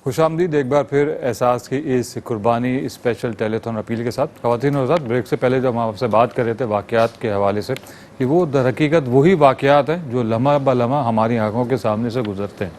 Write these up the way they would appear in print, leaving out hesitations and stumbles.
खुशामदीद एक बार फिर एहसास की इस कुर्बानी स्पेशल टेलीथॉन अपील के साथ। ख़वातीन और हज़रात, ब्रेक से पहले जब हम आपसे बात कर रहे थे वाक़यात के हवाले से कि वो दर हकीकत वही वाक़यात हैं जो लम्हा ब लम्हा हमारी आँखों के सामने से गुजरते हैं,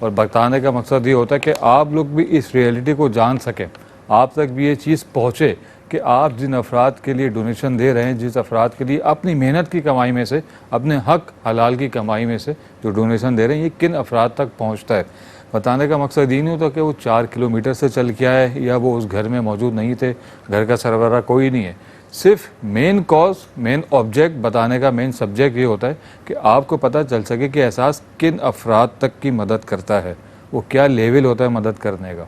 और बताने का मकसद ये होता है कि आप लोग भी इस रियलिटी को जान सकें, आप तक भी ये चीज़ पहुँचे कि आप जिन अफराद के लिए डोनेशन दे रहे हैं, जिस अफराद के लिए अपनी मेहनत की कमाई में से, अपने हक हलाल की कमाई में से जो डोनेशन दे रहे हैं, ये किन अफराद तक पहुँचता है। बताने का मकसद ये नहीं होता कि वो 4 किलोमीटर से चल के आए या वो उस घर में मौजूद नहीं थे, घर का सरबराह कोई नहीं है। सिर्फ मेन कॉज, मेन ऑब्जेक्ट बताने का मेन सब्जेक्ट ये होता है कि आपको पता चल सके कि एहसास किन अफराद तक की मदद करता है, वो क्या लेवल होता है मदद करने का।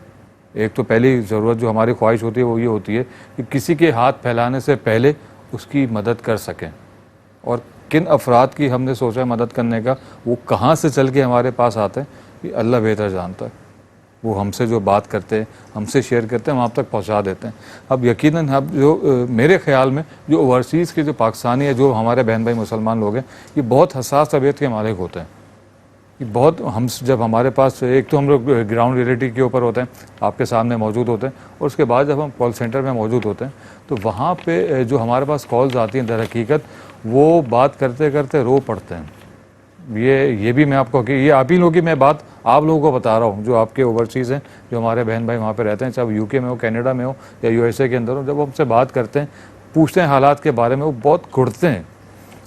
एक तो पहली ज़रूरत जो हमारी ख्वाहिश होती है वो ये होती है कि किसी के हाथ फैलाने से पहले उसकी मदद कर सकें, और किन अफराद की हमने सोचा है मदद करने का, वो कहाँ से चल के हमारे पास आते हैं, ये अल्लाह बेहतर जानता है। वो हमसे जो बात करते हैं, हमसे शेयर करते हैं, हम आप तक पहुंचा देते हैं। अब यकीनन अब जो मेरे ख्याल में जो ओवरसीज़ के जो पाकिस्तानी है, जो हमारे बहन भाई मुसलमान लोग हैं, ये बहुत हसास तबीयत के मालिक होते हैं। ये बहुत हम जब हमारे पास एक तो हम लोग ग्राउंड रियलिटी के ऊपर होते हैं, आपके सामने मौजूद होते हैं, और उसके बाद जब हम कॉल सेंटर में मौजूद होते हैं तो वहाँ पे जो हमारे पास कॉल्स आती हैं, दर हकीकत वो बात करते करते रो पड़ते हैं। ये भी मैं आपको कि ये आप ही लोगों की मैं बात आप लोगों को बता रहा हूँ, जो आपके ओवरसीज़ हैं, जो हमारे बहन भाई वहाँ पे रहते हैं, चाहे यूके में हो, कनाडा में हो या यूएसए के अंदर हो, जब वो हमसे बात करते हैं, पूछते हैं हालात के बारे में, वो बहुत घुटते हैं।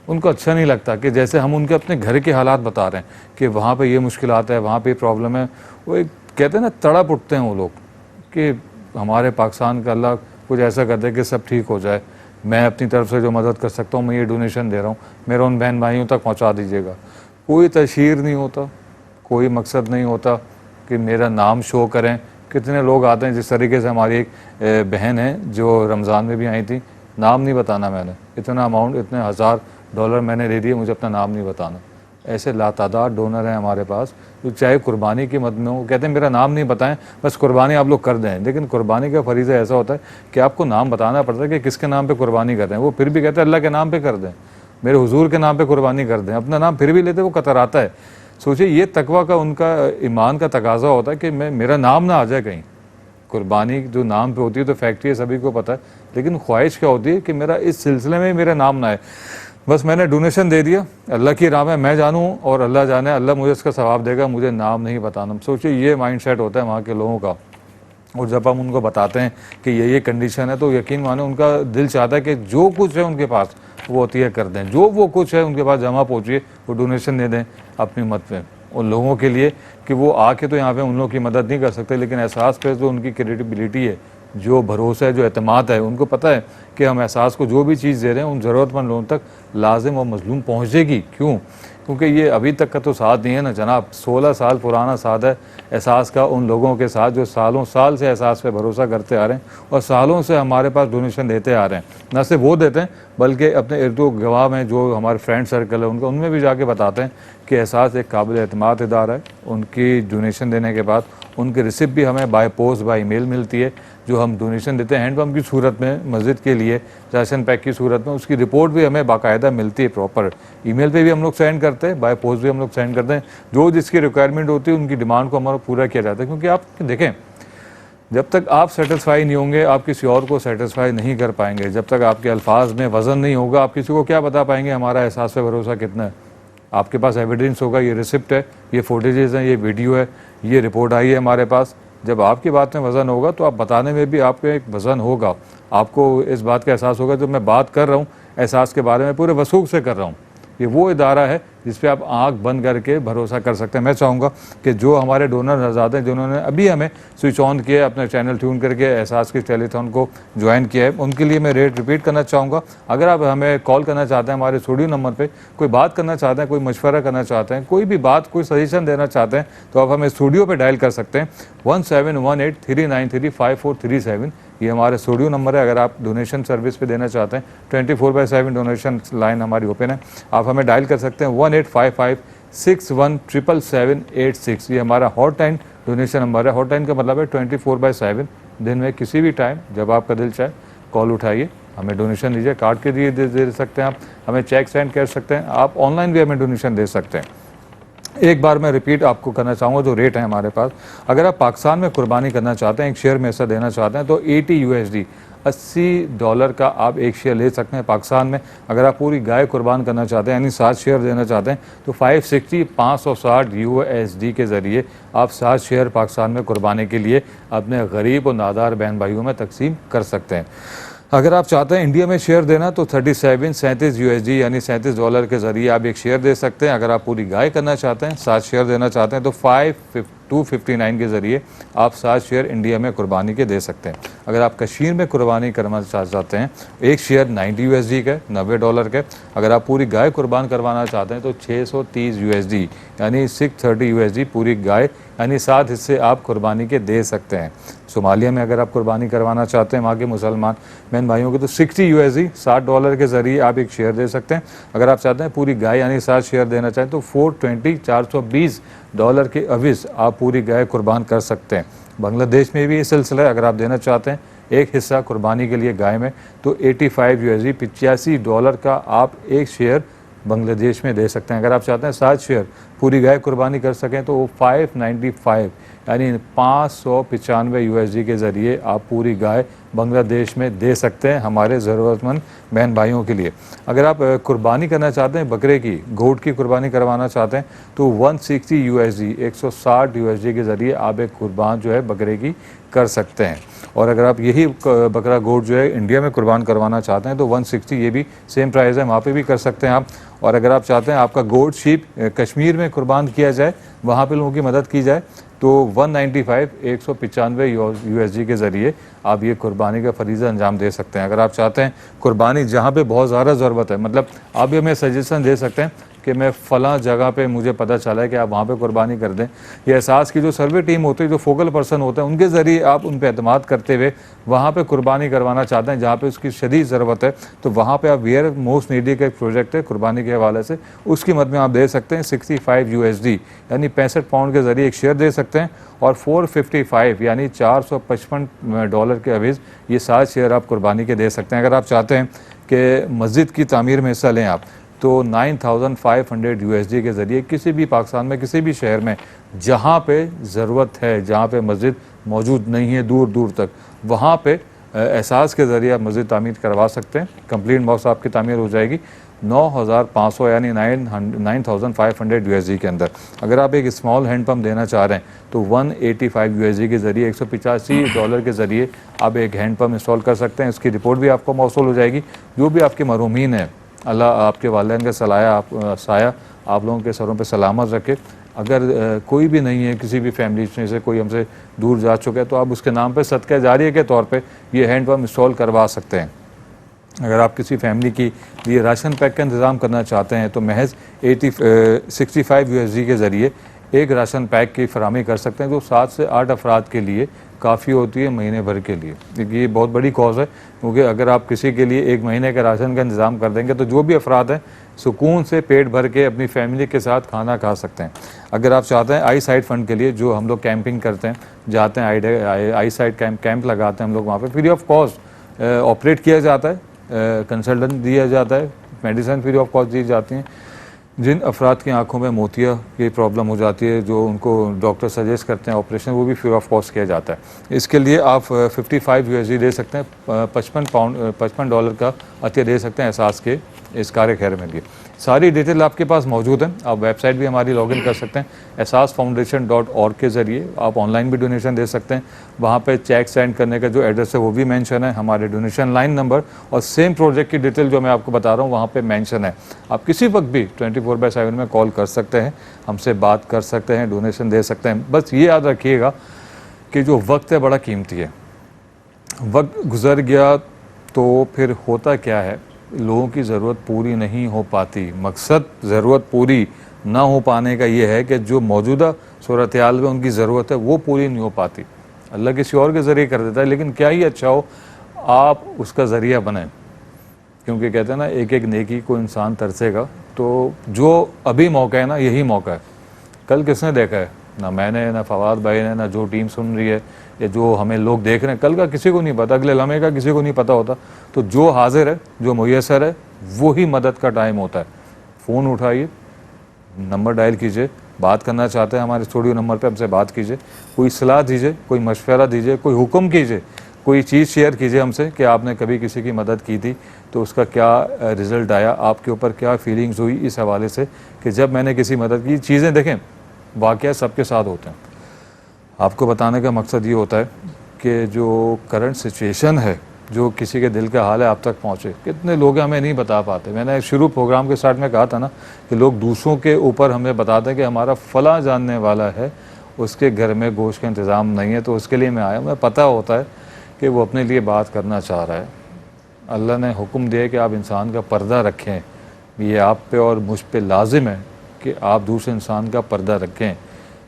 उनको अच्छा नहीं लगता कि जैसे हम उनके अपने घर के हालात बता रहे हैं कि वहाँ पे ये मुश्किलात है, वहाँ पे प्रॉब्लम है। वो एक कहते हैं ना, तड़प उठते हैं वो लोग कि हमारे पाकिस्तान का अल्लाह कुछ ऐसा कर दे कि सब ठीक हो जाए, मैं अपनी तरफ से जो मदद कर सकता हूँ मैं ये डोनेशन दे रहा हूँ, मेरे उन बहन भाइयों तक पहुँचा दीजिएगा। कोई तशहीर नहीं होता, कोई मकसद नहीं होता कि मेरा नाम शो करें। कितने लोग आते हैं, जिस तरीके से हमारी एक बहन है जो रमज़ान में भी आई थी, नाम नहीं बताना मैंने, इतना अमाउंट, इतने $1000 मैंने दे दिए, मुझे अपना नाम नहीं बताना। ऐसे लातादाद डोनर हैं हमारे पास जो चाहे कुर्बानी की मद में हो, कहते हैं मेरा नाम नहीं बताएं, बस कुर्बानी आप लोग कर दें। लेकिन कुर्बानी का फरीज़ा ऐसा होता है कि आपको नाम बताना पड़ता है कि किसके नाम पे कुर्बानी कर रहे हैं। वो फिर भी कहते हैं अल्लाह के नाम पे कर दें, मेरे हुजूर के नाम पे कुर्बानी कर दें, अपना नाम फिर भी लेते, वो कतराता है। सोचिए, ये तकवा का, उनका ईमान का तकाजा होता है कि मेरा नाम ना आ जाए कहीं। कुर्बानी जो नाम पे होती है तो फैक्ट्री है, सभी को पता है, लेकिन ख्वाहिश क्या होती है कि मेरा इस सिलसिले में मेरा नाम ना आए। बस मैंने डोनेशन दे दिया, अल्लाह की राह में मैं जानूँ और अल्लाह जाने, अल्लाह मुझे इसका सवाब देगा, मुझे नाम नहीं बताना। सोचिए, ये माइंड सेट होता है वहाँ के लोगों का। और जब हम उनको बताते हैं कि ये कंडीशन है, तो यकीन माने उनका दिल चाहता है कि जो कुछ है उनके पास वो अतिया कर दें, जो वो कुछ है उनके पास जमा पहुँचिए, वो डोनेशन दे दें अपनी मत में उन लोगों के लिए कि वो आके तो यहाँ पे उन लोगों की मदद नहीं कर सकते, लेकिन एहसास पे जो उनकी क्रेडिबिलिटी है, जो भरोसा है, जो एतमाद है, उनको पता है कि हम एहसास को जो भी चीज़ दे रहे हैं उन ज़रूरतमंद लोगों तक लाजिम और मजलूम पहुँचेगी। क्यों? क्योंकि ये अभी तक का तो साथ नहीं है ना जनाब, 16 साल पुराना साथ है एहसास का उन लोगों के साथ जो सालों साल से एहसास पे भरोसा करते आ रहे हैं और सालों से हमारे पास डोनेशन देते आ रहे हैं। न सिर्फ वो देते हैं, बल्कि अपने इर्द गवाह में जो हमारे फ्रेंड सर्कल है उनका, उनमें भी जाके बताते हैं कि एहसास एक काबिल एतमाद इदारा है। उनकी डोनेशन देने के बाद उनकी रिसिप्ट भी हमें बाय पोस्ट, बाय ईमेल मिलती है। जो हम डोनेशन देते हैं हैंडपम्प की सूरत में, मस्जिद के लिए राशन पैक की सूरत में, उसकी रिपोर्ट भी हमें बाकायदा मिलती है प्रॉपर। ईमेल पे भी हम लोग सेंड करते हैं, बाय पोस्ट भी हम लोग सेंड करते हैं। जो जिसकी रिक्वायरमेंट होती है उनकी डिमांड को हमारा पूरा किया जाता है। क्योंकि आप देखें, जब तक आप सेटिस्फाई नहीं होंगे, आप किसी और को सेटिस्फाई नहीं कर पाएंगे। जब तक आपके अल्फाज में वज़न नहीं होगा, आप किसी को क्या बता पाएंगे हमारा एहसास पे भरोसा कितना है। आपके पास एविडेंस होगा, ये रिसिप्ट है, ये फुटेजेस हैं, ये वीडियो है, ये रिपोर्ट आई है हमारे पास। जब आपकी बात में वज़न होगा तो आप बताने में भी आपको एक वज़न होगा, आपको इस बात का एहसास होगा जो मैं बात कर रहा हूँ एहसास के बारे में पूरे वसूख से कर रहा हूँ। ये वो इदारा है जिस पे आप आंख बंद करके भरोसा कर सकते हैं। मैं चाहूँगा कि जो हमारे डोनर हज़रात हैं जिन्होंने अभी हमें स्विच ऑन किया है, अपना चैनल ट्यून करके एहसास की टेलीथॉन को ज्वाइन किया है, उनके लिए मैं रेट रिपीट करना चाहूँगा। अगर आप हमें कॉल करना चाहते हैं हमारे स्टूडियो नंबर पे, कोई बात करना चाहते हैं, कोई मशवरा करना चाहते हैं, कोई भी बात, कोई सजेशन देना चाहते हैं, तो आप हमें स्टूडियो पर डायल कर सकते हैं 1718-393-5437। ये हमारे स्टूडियो नंबर है। अगर आप डोनेशन सर्विस पे देना चाहते हैं, 24/7 डोनेशन लाइन हमारी ओपन है, आप हमें डायल कर सकते हैं 1855-617786। ये हमारा हॉटलाइन डोनेशन नंबर है। हॉटलाइन का मतलब है 24/7, दिन में किसी भी टाइम जब आपका दिल चाहे कॉल उठाइए, हमें डोनेशन दीजिए। कार्ड के लिए दे सकते हैं, आप हमें चेक सेंड कर सकते हैं, आप ऑनलाइन भी हमें डोनेशन दे सकते हैं। एक बार मैं रिपीट आपको करना चाहूँगा जो रेट है हमारे पास। अगर आप पाकिस्तान में कुर्बानी करना चाहते हैं, एक शेयर में ऐसा देना चाहते हैं, तो 80 USD $80 का आप एक शेयर ले सकते हैं पाकिस्तान में। अगर आप पूरी गाय कुर्बान करना चाहते हैं यानी 7 शेयर देना चाहते हैं तो 560 USD के ज़रिए आप 7 शेयर पाकिस्तान में कुर्बानी के लिए अपने गरीब और नादार बहन भाइयों में तकसीम कर सकते हैं। अगर आप चाहते हैं इंडिया में शेयर देना तो 37 USD यानी $37 के ज़रिए आप एक शेयर दे सकते हैं। अगर आप पूरी गाय करना चाहते हैं, 7 शेयर देना चाहते हैं, तो 259 के ज़रिए आप 7 शेयर इंडिया में कुर्बानी के दे सकते हैं। अगर आप कश्मीर में कुर्बानी करना चाहते हैं, एक शेयर 90 USD का, $90 के। अगर आप पूरी गाय कुर्बान करवाना चाहते हैं तो 630 USD यानी 630 USD पूरी गाय यानी 7 हिस्से आप कुर्बानी के दे सकते हैं। सोमालिया में अगर आप कुर्बानी करवाना चाहते हैं वहाँ के मुसलमान बहन भाइयों के, तो 60 USD $60 के ज़रिए आप एक शेयर दे सकते हैं। अगर आप चाहते हैं पूरी गाय यानी 7 शेयर देना चाहें तो $420 के अविज़ आप पूरी गाय कुर्बान कर सकते हैं। बांग्लादेश में भी ये सिलसिला है। अगर आप देना चाहते हैं एक हिस्सा कुर्बानी के लिए गाय में तो 85 USD $85 का आप एक शेयर बांग्लादेश में दे सकते हैं। अगर आप चाहते हैं 7 शेयर पूरी गाय कुर्बानी कर सकें तो वो 595 यानी 595 USD के ज़रिए आप पूरी गाय बांग्लादेश में दे सकते हैं हमारे ज़रूरतमंद बहन भाइयों के लिए। अगर आप कुर्बानी करना चाहते हैं बकरे की, गोट की कुर्बानी करवाना चाहते हैं तो 160 USD 160 USD के ज़रिए आप एक कुर्बान जो है बकरे की कर सकते हैं। और अगर आप यही बकरा गोट जो है इंडिया में कुर्बान करवाना चाहते हैं तो 160 ये भी सेम प्राइस है, वहाँ पे भी कर सकते हैं आप। और अगर आप चाहते हैं आपका गोट शीप कश्मीर में कुर्बान किया जाए, वहाँ पे लोगों की मदद की जाए, तो 195 195 USD के ज़रिए आप ये कुर्बानी का फरीज़ा अंजाम दे सकते हैं। अगर आप चाहते हैं कुर्बानी जहाँ पे बहुत ज़्यादा ज़रूरत है, मतलब आप भी हमें सजेशन दे सकते हैं कि मैं फ़लाँ जगह पे मुझे पता चला है कि आप वहाँ पे कुर्बानी कर दें। ये एहसास की जो सर्वे टीम होती है, जो फोकल पर्सन होते हैं, उनके ज़रिए आप उन पर एतमाद करते हुए वहाँ पे कुर्बानी करवाना चाहते हैं जहाँ पे उसकी शदीद ज़रूरत है, तो वहाँ पे आप वेयर मोस्ट नीडी का एक प्रोजेक्ट है कुर्बानी के हवाले से, उसकी मद में आप दे सकते हैं 65 USD यानी 65 पाउंड के ज़रिए एक शेयर दे सकते हैं। और 455 यानी $455 के अवीज़ ये 7 शेयर आप कुर्बानी के दे सकते हैं। अगर आप चाहते हैं कि मस्जिद की तामीर में हिस्सा लें आप तो 9500 USD के ज़रिए किसी भी पाकिस्तान में किसी भी शहर में जहाँ पे ज़रूरत है, जहाँ पे मस्जिद मौजूद नहीं है दूर दूर तक, वहाँ पे एहसास के ज़रिए आप मस्जिद तामीर करवा सकते हैं। कंप्लीट मॉस्क आपकी तामीर हो जाएगी 9500 यानी 9500 USD के अंदर। अगर आप एक स्मॉल हैंड पम्प देना चाह रहे हैं तो 185 USD के ज़रिए $185 के ज़रिए आप एक हैंड पम्प इंस्टॉल कर सकते हैं। इसकी रिपोर्ट भी आपको मौसूल हो जाएगी। जो भी आपके महरूमीन हैं, अल्लाह आपके वालिदैन का साया आप लोगों के सरों पे सलामत रखे। अगर कोई भी नहीं है, किसी भी फैमिली में से कोई हमसे दूर जा चुका है, तो आप उसके नाम पे सदका जारिया के तौर पे ये हैंड पम्प इंस्टॉल करवा सकते हैं। अगर आप किसी फैमिली की लिए राशन पैक का इंतज़ाम करना चाहते हैं तो महज 65 USD के ज़रिए एक राशन पैक की फराहमी कर सकते हैं, जो 7 से 8 अफराद के लिए काफ़ी होती है महीने भर के लिए। क्योंकि ये बहुत बड़ी कॉज है, क्योंकि अगर आप किसी के लिए एक महीने का राशन का इंतज़ाम कर देंगे तो जो भी अफराद हैं सुकून से पेट भर के अपनी फैमिली के साथ खाना खा सकते हैं। अगर आप चाहते हैं आई साइट फ़ंड के लिए, जो हम लोग कैंपिंग करते हैं, जाते हैं आई साइट कैंप लगाते हैं हम लोग, वहाँ पर फ्री ऑफ कॉस्ट ऑपरेट किया जाता है, कंसल्टेंट दिया जाता है, मेडिसिन फ्री ऑफ कॉस्ट दी जाती हैं। जिन अफराद की आंखों में मोतिया की प्रॉब्लम हो जाती है, जो उनको डॉक्टर सजेस्ट करते हैं ऑपरेशन, वो भी फ्री ऑफ कॉस्ट किया जाता है। इसके लिए आप 55 USD दे सकते हैं, $55 का अतिया दे सकते हैं एहसास के इस कार्य खैर में भी। सारी डिटेल आपके पास मौजूद है। आप वेबसाइट भी हमारी लॉगिन कर सकते हैं ehsasfoundation.org के ज़रिए। आप ऑनलाइन भी डोनेशन दे सकते हैं। वहाँ पे चेक सेंड करने का जो एड्रेस है वो भी मेंशन है, हमारे डोनेशन लाइन नंबर और सेम प्रोजेक्ट की डिटेल जो मैं आपको बता रहा हूँ वहाँ पे मेंशन है। आप किसी वक्त भी 24/7 में कॉल कर सकते हैं, हमसे बात कर सकते हैं, डोनेशन दे सकते हैं। बस ये याद रखिएगा कि जो वक्त है बड़ा कीमती है। वक्त गुजर गया तो फिर होता क्या है, लोगों की ज़रूरत पूरी नहीं हो पाती। मकसद ज़रूरत पूरी ना हो पाने का ये है कि जो मौजूदा सूरत हाल में उनकी ज़रूरत है वो पूरी नहीं हो पाती। अल्लाह किसी और के ज़रिए कर देता है, लेकिन क्या ही अच्छा हो आप उसका ज़रिया बने, क्योंकि कहते हैं ना एक एक नेकी को इंसान तरसेगा। तो जो अभी मौका है ना, यही मौका है। कल किसने देखा है? ना मैंने, ना फवाद भाई ने, ना जो टीम सुन रही है या जो हमें लोग देख रहे हैं। कल का किसी को नहीं पता, अगले लम्हे का किसी को नहीं पता होता। तो जो हाजिर है, जो मुयसर है, वो ही मदद का टाइम होता है। फ़ोन उठाइए, नंबर डायल कीजिए, बात करना चाहते हैं हमारे स्टूडियो नंबर पे हमसे बात कीजिए, कोई सलाह दीजिए, कोई मशवरा दीजिए, कोई हुक्म कीजिए, कोई चीज़ शेयर कीजिए हमसे कि आपने कभी किसी की मदद की थी तो उसका क्या रिज़ल्ट आया, आपके ऊपर क्या फीलिंग्स हुई इस हवाले से कि जब मैंने किसी मदद की। चीज़ें देखें, वाक़या सबके साथ होते हैं। आपको बताने का मकसद ये होता है कि जो करंट सिचुएशन है, जो किसी के दिल का हाल है, आप तक पहुँचे। कितने लोग हमें नहीं बता पाते। मैंने शुरू प्रोग्राम के स्टार्ट में कहा था ना कि लोग दूसरों के ऊपर हमें बताते हैं कि हमारा फ़लाँ जानने वाला है, उसके घर में गोश्त का इंतज़ाम नहीं है तो उसके लिए मैं आया। मैं पता होता है कि वो अपने लिए बात करना चाह रहा है। अल्लाह ने हुक्म दिया कि आप इंसान का पर्दा रखें। ये आप पे और मुझ पे लाजिम है कि आप दूसरे इंसान का पर्दा रखें।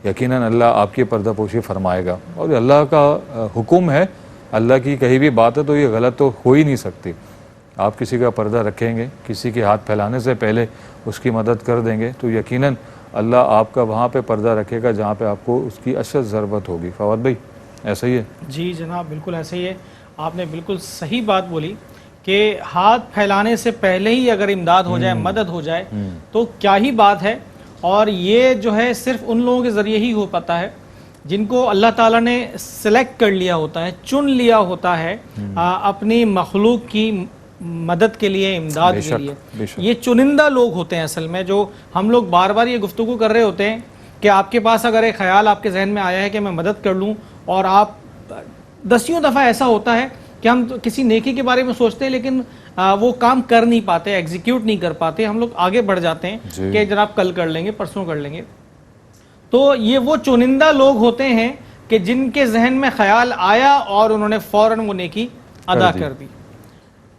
यकीनन अल्लाह आपकी पर्दा पोशी फरमाएगा और अल्लाह का हुक्म है, अल्लाह की कहीं भी बात है तो ये गलत तो हो ही नहीं सकती। आप किसी का पर्दा रखेंगे, किसी के हाथ फैलाने से पहले उसकी मदद कर देंगे तो यकीनन अल्लाह आपका वहाँ पे पर्दा रखेगा जहाँ पे आपको उसकी अशद ज़रूरत होगी। फवाद भाई, ऐसा ही है? जी जनाब, बिल्कुल ऐसे ही है। आपने बिल्कुल सही बात बोली कि हाथ फैलाने से पहले ही अगर इमदाद हो जाए, मदद हो जाए तो क्या ही बात है। और ये जो है सिर्फ उन लोगों के ज़रिए ही हो पाता है जिनको अल्लाह ताला ने सिलेक्ट कर लिया होता है, चुन लिया होता है अपनी मखलूक की मदद के लिए, इमदाद के लिए। ये चुनिंदा लोग होते हैं असल में, जो हम लोग बार बार ये गुफ्तगू कर रहे होते हैं कि आपके पास अगर एक ख्याल आपके जहन में आया है कि मैं मदद कर लूँ, और आप दसियों दफ़ा ऐसा होता है कि हम तो किसी नेकी के बारे में सोचते हैं लेकिन वो काम कर नहीं पाते, एग्जीक्यूट नहीं कर पाते। हम लोग आगे बढ़ जाते हैं कि जनाब कल कर लेंगे, परसों कर लेंगे। तो ये वो चुनिंदा लोग होते हैं कि जिनके जहन में ख्याल आया और उन्होंने फ़ौरन वो नेकी अदा कर दी।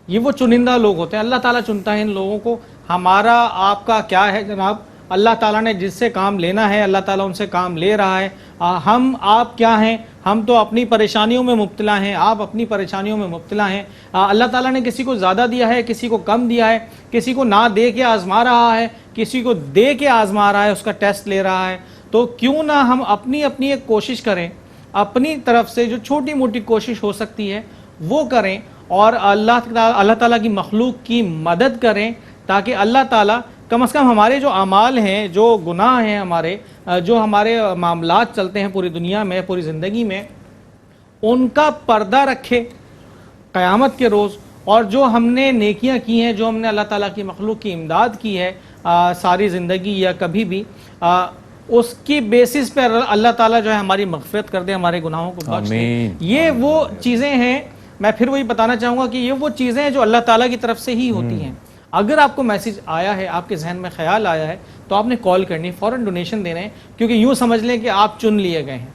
ये वो चुनिंदा लोग होते हैं। अल्लाह ताला चुनता है इन लोगों को। हमारा आपका क्या है जनाब, अल्लाह ताला ने जिससे काम लेना है अल्लाह ताला उनसे काम ले रहा है। हम आप क्या हैं, हम तो अपनी परेशानियों में मुब्तला हैं, आप अपनी परेशानियों में मुब्तला हैं। अल्लाह ताला ने किसी को ज़्यादा दिया है, किसी को कम दिया है, किसी को ना दे के आज़मा रहा है, किसी को दे के आज़मा रहा है, उसका टेस्ट ले रहा है। तो क्यों ना हम अपनी अपनी एक कोशिश करें, अपनी तरफ से जो छोटी मोटी कोशिश हो सकती है वो करें और अल्लाह ताला की मखलूक की मदद करें, ताकि अल्लाह ताला कम से कम हमारे जो अमाल हैं, जो गुनाह हैं हमारे, जो हमारे मामलात चलते हैं पूरी दुनिया में, पूरी ज़िंदगी में, उनका पर्दा रखे क़यामत के रोज़। और जो हमने नेकियां की हैं, जो हमने अल्लाह ताला की मखलूक की इमदाद की है सारी ज़िंदगी या कभी भी, उसकी बेसिस पर अल्लाह ताला जो है हमारी मग़फ़िरत कर दे, हमारे गुनाहों को बख्श दे। ये वो चीज़ें हैं, मैं फिर वही बताना चाहूँगा कि ये वो चीज़ें हैं जो अल्लाह ताला की तरफ से ही होती हैं। अगर आपको मैसेज आया है, आपके जहन में ख्याल आया है, तो आपने कॉल करनी, फ़ौरन डोनेशन देना है, क्योंकि यूँ समझ लें कि आप चुन लिए गए हैं।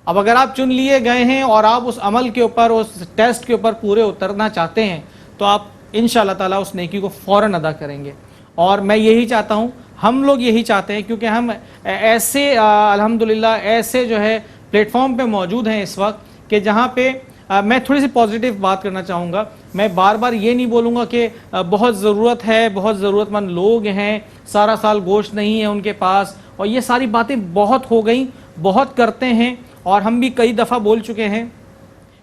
अब अगर आप चुन लिए गए हैं और आप उस अमल के ऊपर, उस टेस्ट के ऊपर पूरे उतरना चाहते हैं, तो आप इंशाअल्लाह ताला उस नेकी को फ़ौरन अदा करेंगे। और मैं यही चाहता हूँ, हम लोग यही चाहते हैं, क्योंकि हम ऐसे अल्हम्दुलिल्लाह ऐसे जो है प्लेटफॉर्म पे मौजूद हैं इस वक्त कि जहाँ पे मैं थोड़ी सी पॉजिटिव बात करना चाहूँगा। मैं बार बार ये नहीं बोलूँगा कि बहुत ज़रूरत है, बहुत ज़रूरतमंद लोग हैं, सारा साल गोश्त नहीं है उनके पास, और ये सारी बातें बहुत हो गई, बहुत करते हैं और हम भी कई दफ़ा बोल चुके हैं।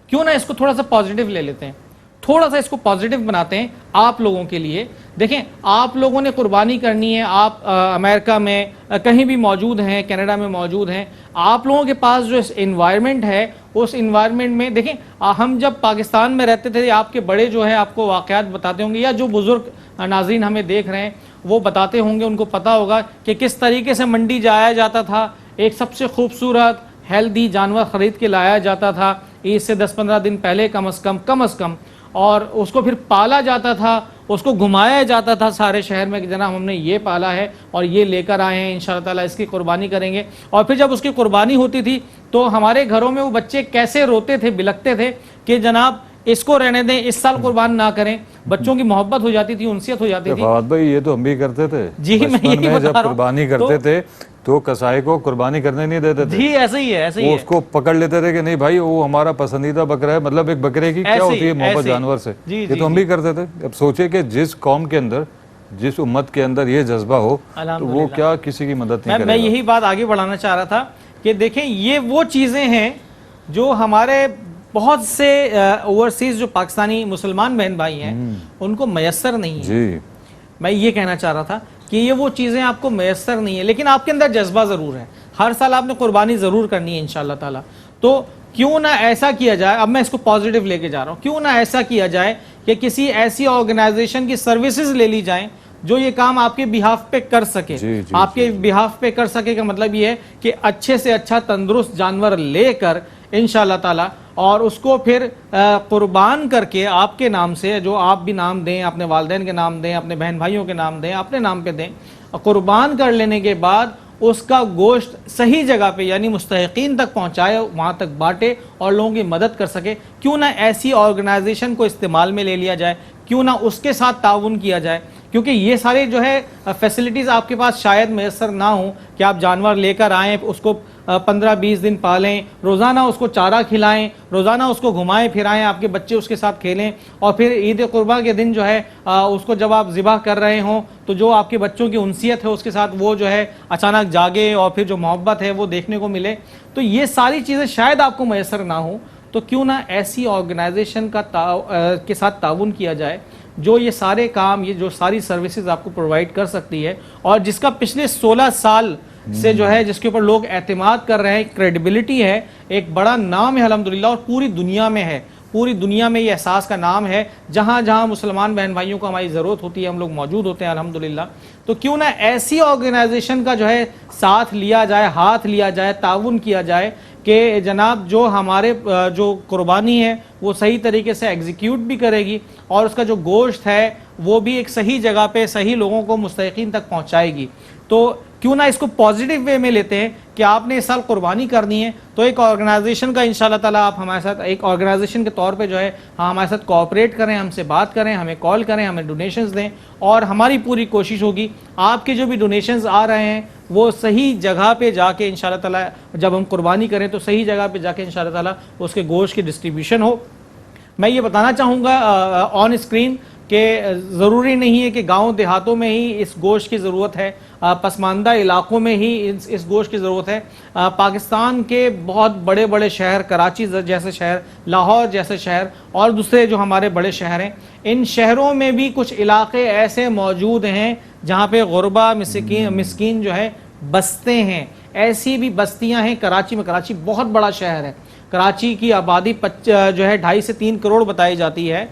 क्यों ना इसको थोड़ा सा पॉजिटिव ले लेते हैं, थोड़ा सा इसको पॉजिटिव बनाते हैं आप लोगों के लिए। देखें, आप लोगों ने कुर्बानी करनी है, आप अमेरिका में कहीं भी मौजूद हैं, कनाडा में मौजूद हैं, आप लोगों के पास जो इन्वायरमेंट है, उस इन्वायरमेंट में देखें, हम जब पाकिस्तान में रहते थे, आपके बड़े जो है आपको वाक़यात बताते होंगे, या जो बुज़ुर्ग नाज़रीन हमें देख रहे हैं वो बताते होंगे, उनको पता होगा कि किस तरीके से मंडी जाया जाता था। एक सबसे खूबसूरत हेल्दी जानवर ख़रीद के लाया जाता था ईद से 10-15 दिन पहले कम अज़ कम, और उसको फिर पाला जाता था, उसको घुमाया जाता था सारे शहर में कि जनाब हमने ये पाला है और ये लेकर आए हैं, इंशाअल्लाह ताला इसकी कुर्बानी करेंगे। और फिर जब उसकी कुर्बानी होती थी तो हमारे घरों में वो बच्चे कैसे रोते थे, बिलखते थे कि जनाब इसको रहने दें, इस साल कुर्बान ना करें। बच्चों की मोहब्बत हो जाती थी, उनसियत हो जाती थी। फवाद भाई, ये तो हम भी करते थे जी, मैं यही बता जब रहा हूं। कुर्बानी करते थे तो कसाई को कुर्बानी करने नहीं देते थे। जी, ऐसे ही है, ऐसे ही वो है। उसको पकड़ लेते थे कि नहीं भाई वो हमारा पसंदीदा बकरा है, मतलब एक बकरे की क्या होती है मोहब्बत जानवर से। ये तो हम भी करते थे। अब सोचे कि जिस कौम के अंदर, जिस उम्मत के अंदर ये जज्बा हो तो वो क्या किसी की मदद नहीं करेगा। मैं यही बात आगे बढ़ाना चाह रहा था कि देखें, ये वो चीज़ें हैं जो हमारे बहुत से ओवरसीज जो पाकिस्तानी मुसलमान बहन भाई हैं उनको मयसर नहीं है। जी, मैं ये कहना चाह रहा था कि ये वो चीज़ें आपको मैसर नहीं है, लेकिन आपके अंदर जज्बा ज़रूर है, हर साल आपने कुर्बानी ज़रूर करनी है इंशाअल्लाह ताला। तो क्यों ना ऐसा किया जाए, अब मैं इसको पॉजिटिव लेके जा रहा हूँ, क्यों ना ऐसा किया जाए कि किसी ऐसी ऑर्गेनाइजेशन की सर्विसेज ले ली जाएं जो ये काम आपके बिहाफ पे कर सके। आपके बिहाफ पे कर सके का मतलब ये है कि अच्छे से अच्छा तंदुरुस्त जानवर लेकर इंशाअल्लाह ताला और उसको फिर कुर्बान करके आपके नाम से, जो आप भी नाम दें, अपने वालिदैन के नाम दें, अपने बहन भाइयों के नाम दें, अपने नाम पे दें, कुर्बान कर लेने के बाद उसका गोश्त सही जगह पे यानी मुस्तहिकीन तक पहुंचाए, वहाँ तक बांटे और लोगों की मदद कर सके। क्यों ना ऐसी ऑर्गेनाइजेशन को इस्तेमाल में ले लिया जाए, क्यों ना उसके साथ ताउन किया जाए, क्योंकि ये सारे जो है फैसिलिटीज़ आपके पास शायद मैसर ना हो कि आप जानवर लेकर आएँ, उसको 15-20 दिन पालें, रोज़ाना उसको चारा खिलाएं, रोज़ाना उसको घुमाएं फिराएं, आपके बच्चे उसके साथ खेलें, और फिर ईद कुर्बा के दिन जो है उसको जब आप ज़िबा कर रहे हों तो जो आपके बच्चों की उनसियत है उसके साथ वो जो है अचानक जागे और फिर जो मोहब्बत है वो देखने को मिले। तो ये सारी चीज़ें शायद आपको मैसर ना हो, तो क्यों ना ऐसी ऑर्गेनाइजेशन के साथ ताउन किया जाए जो ये सारे काम, ये जो सारी सर्विसेज आपको प्रोवाइड कर सकती है, और जिसका पिछले 16 साल से जो है जिसके ऊपर लोग एतमाद कर रहे हैं, क्रेडिबिलिटी है, एक बड़ा नाम है अल्हम्दुलिल्लाह, और पूरी दुनिया में है, पूरी दुनिया में ये एहसास का नाम है। जहाँ जहाँ मुसलमान बहन भाइयों को हमारी ज़रूरत होती है हम लोग मौजूद होते हैं अल्हम्दुलिल्लाह। तो क्यों ना ऐसी ऑर्गेनाइजेशन का जो है साथ लिया जाए, हाथ लिया जाए, ताउन किया जाए कि जनाब जो हमारे जो कुर्बानी है वो सही तरीके से एग्जीक्यूट भी करेगी और उसका जो गोश्त है वो भी एक सही जगह पे सही लोगों को मुस्तहिकीन तक पहुंचाएगी। तो क्यों ना इसको पॉजिटिव वे में लेते हैं कि आपने इस साल कुर्बानी करनी है, तो एक ऑर्गेनाइजेशन का इंशाल्लाह ताला आप हमारे साथ एक ऑर्गेनाइजेशन के तौर पे जो है हमारे साथ कोऑपरेट करें, हमसे बात करें, हमें कॉल करें, हमें डोनेशंस दें, और हमारी पूरी कोशिश होगी आपके जो भी डोनेशंस आ रहे हैं वो सही जगह पे जाके इंशाल्लाह ताला जब हम कुर्बानी करें तो सही जगह पे जाके इंशाल्लाह ताला उसके गोश्त की डिस्ट्रीब्यूशन हो। मैं ये बताना चाहूँगा ऑन स्क्रीन कि ज़रूरी नहीं है कि गांव देहातों में ही इस गोश्त की ज़रूरत है, पसमानदा इलाकों में ही इस गोश्त की ज़रूरत है। पाकिस्तान के बहुत बड़े बड़े शहर, कराची जैसे शहर, लाहौर जैसे शहर और दूसरे जो हमारे बड़े शहर हैं, इन शहरों में भी कुछ इलाके ऐसे मौजूद हैं जहाँ पे गुरबा मिस्कीन जो है बसते हैं। ऐसी भी बस्तियाँ हैं कराची में। कराची बहुत बड़ा शहर है, कराची की आबादी जो है 2.5 से 3 करोड़ बताई जाती है।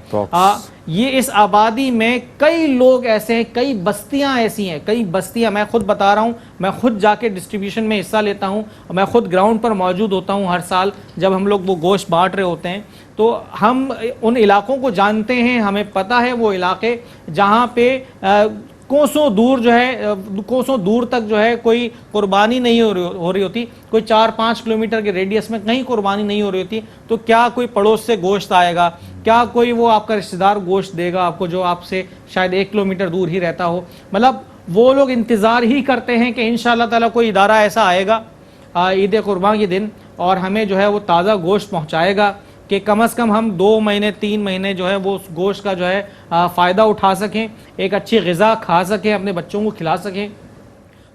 ये इस आबादी में कई लोग ऐसे हैं, कई बस्तियां ऐसी हैं, कई बस्तियां, मैं खुद बता रहा हूँ, मैं खुद जाके डिस्ट्रीब्यूशन में हिस्सा लेता हूँ, मैं खुद ग्राउंड पर मौजूद होता हूँ हर साल जब हम लोग वो गोश्त बांट रहे होते हैं। तो हम उन इलाकों को जानते हैं, हमें पता है वो इलाके जहाँ पे कोसों दूर जो है, कोसों दूर तक जो है कोई कुर्बानी नहीं हो रही होती, कोई 4-5 किलोमीटर के रेडियस में कहीं कुर्बानी नहीं हो रही होती, तो क्या कोई पड़ोस से गोश्त आएगा, क्या कोई वो आपका रिश्तेदार गोश्त देगा आपको जो आपसे शायद 1 किलोमीटर दूर ही रहता हो। मतलब वो लोग इंतज़ार ही करते हैं कि इंशाअल्लाह ताला कोई इदारा ऐसा आएगा ईद कुर्बान के दिन और हमें जो है वो ताज़ा गोश्त पहुँचाएगा कि कम से कम हम 2 महीने 3 महीने जो है वो उस गोश्त का जो है फ़ायदा उठा सकें, एक अच्छी ग़िज़ा खा सकें, अपने बच्चों को खिला सकें।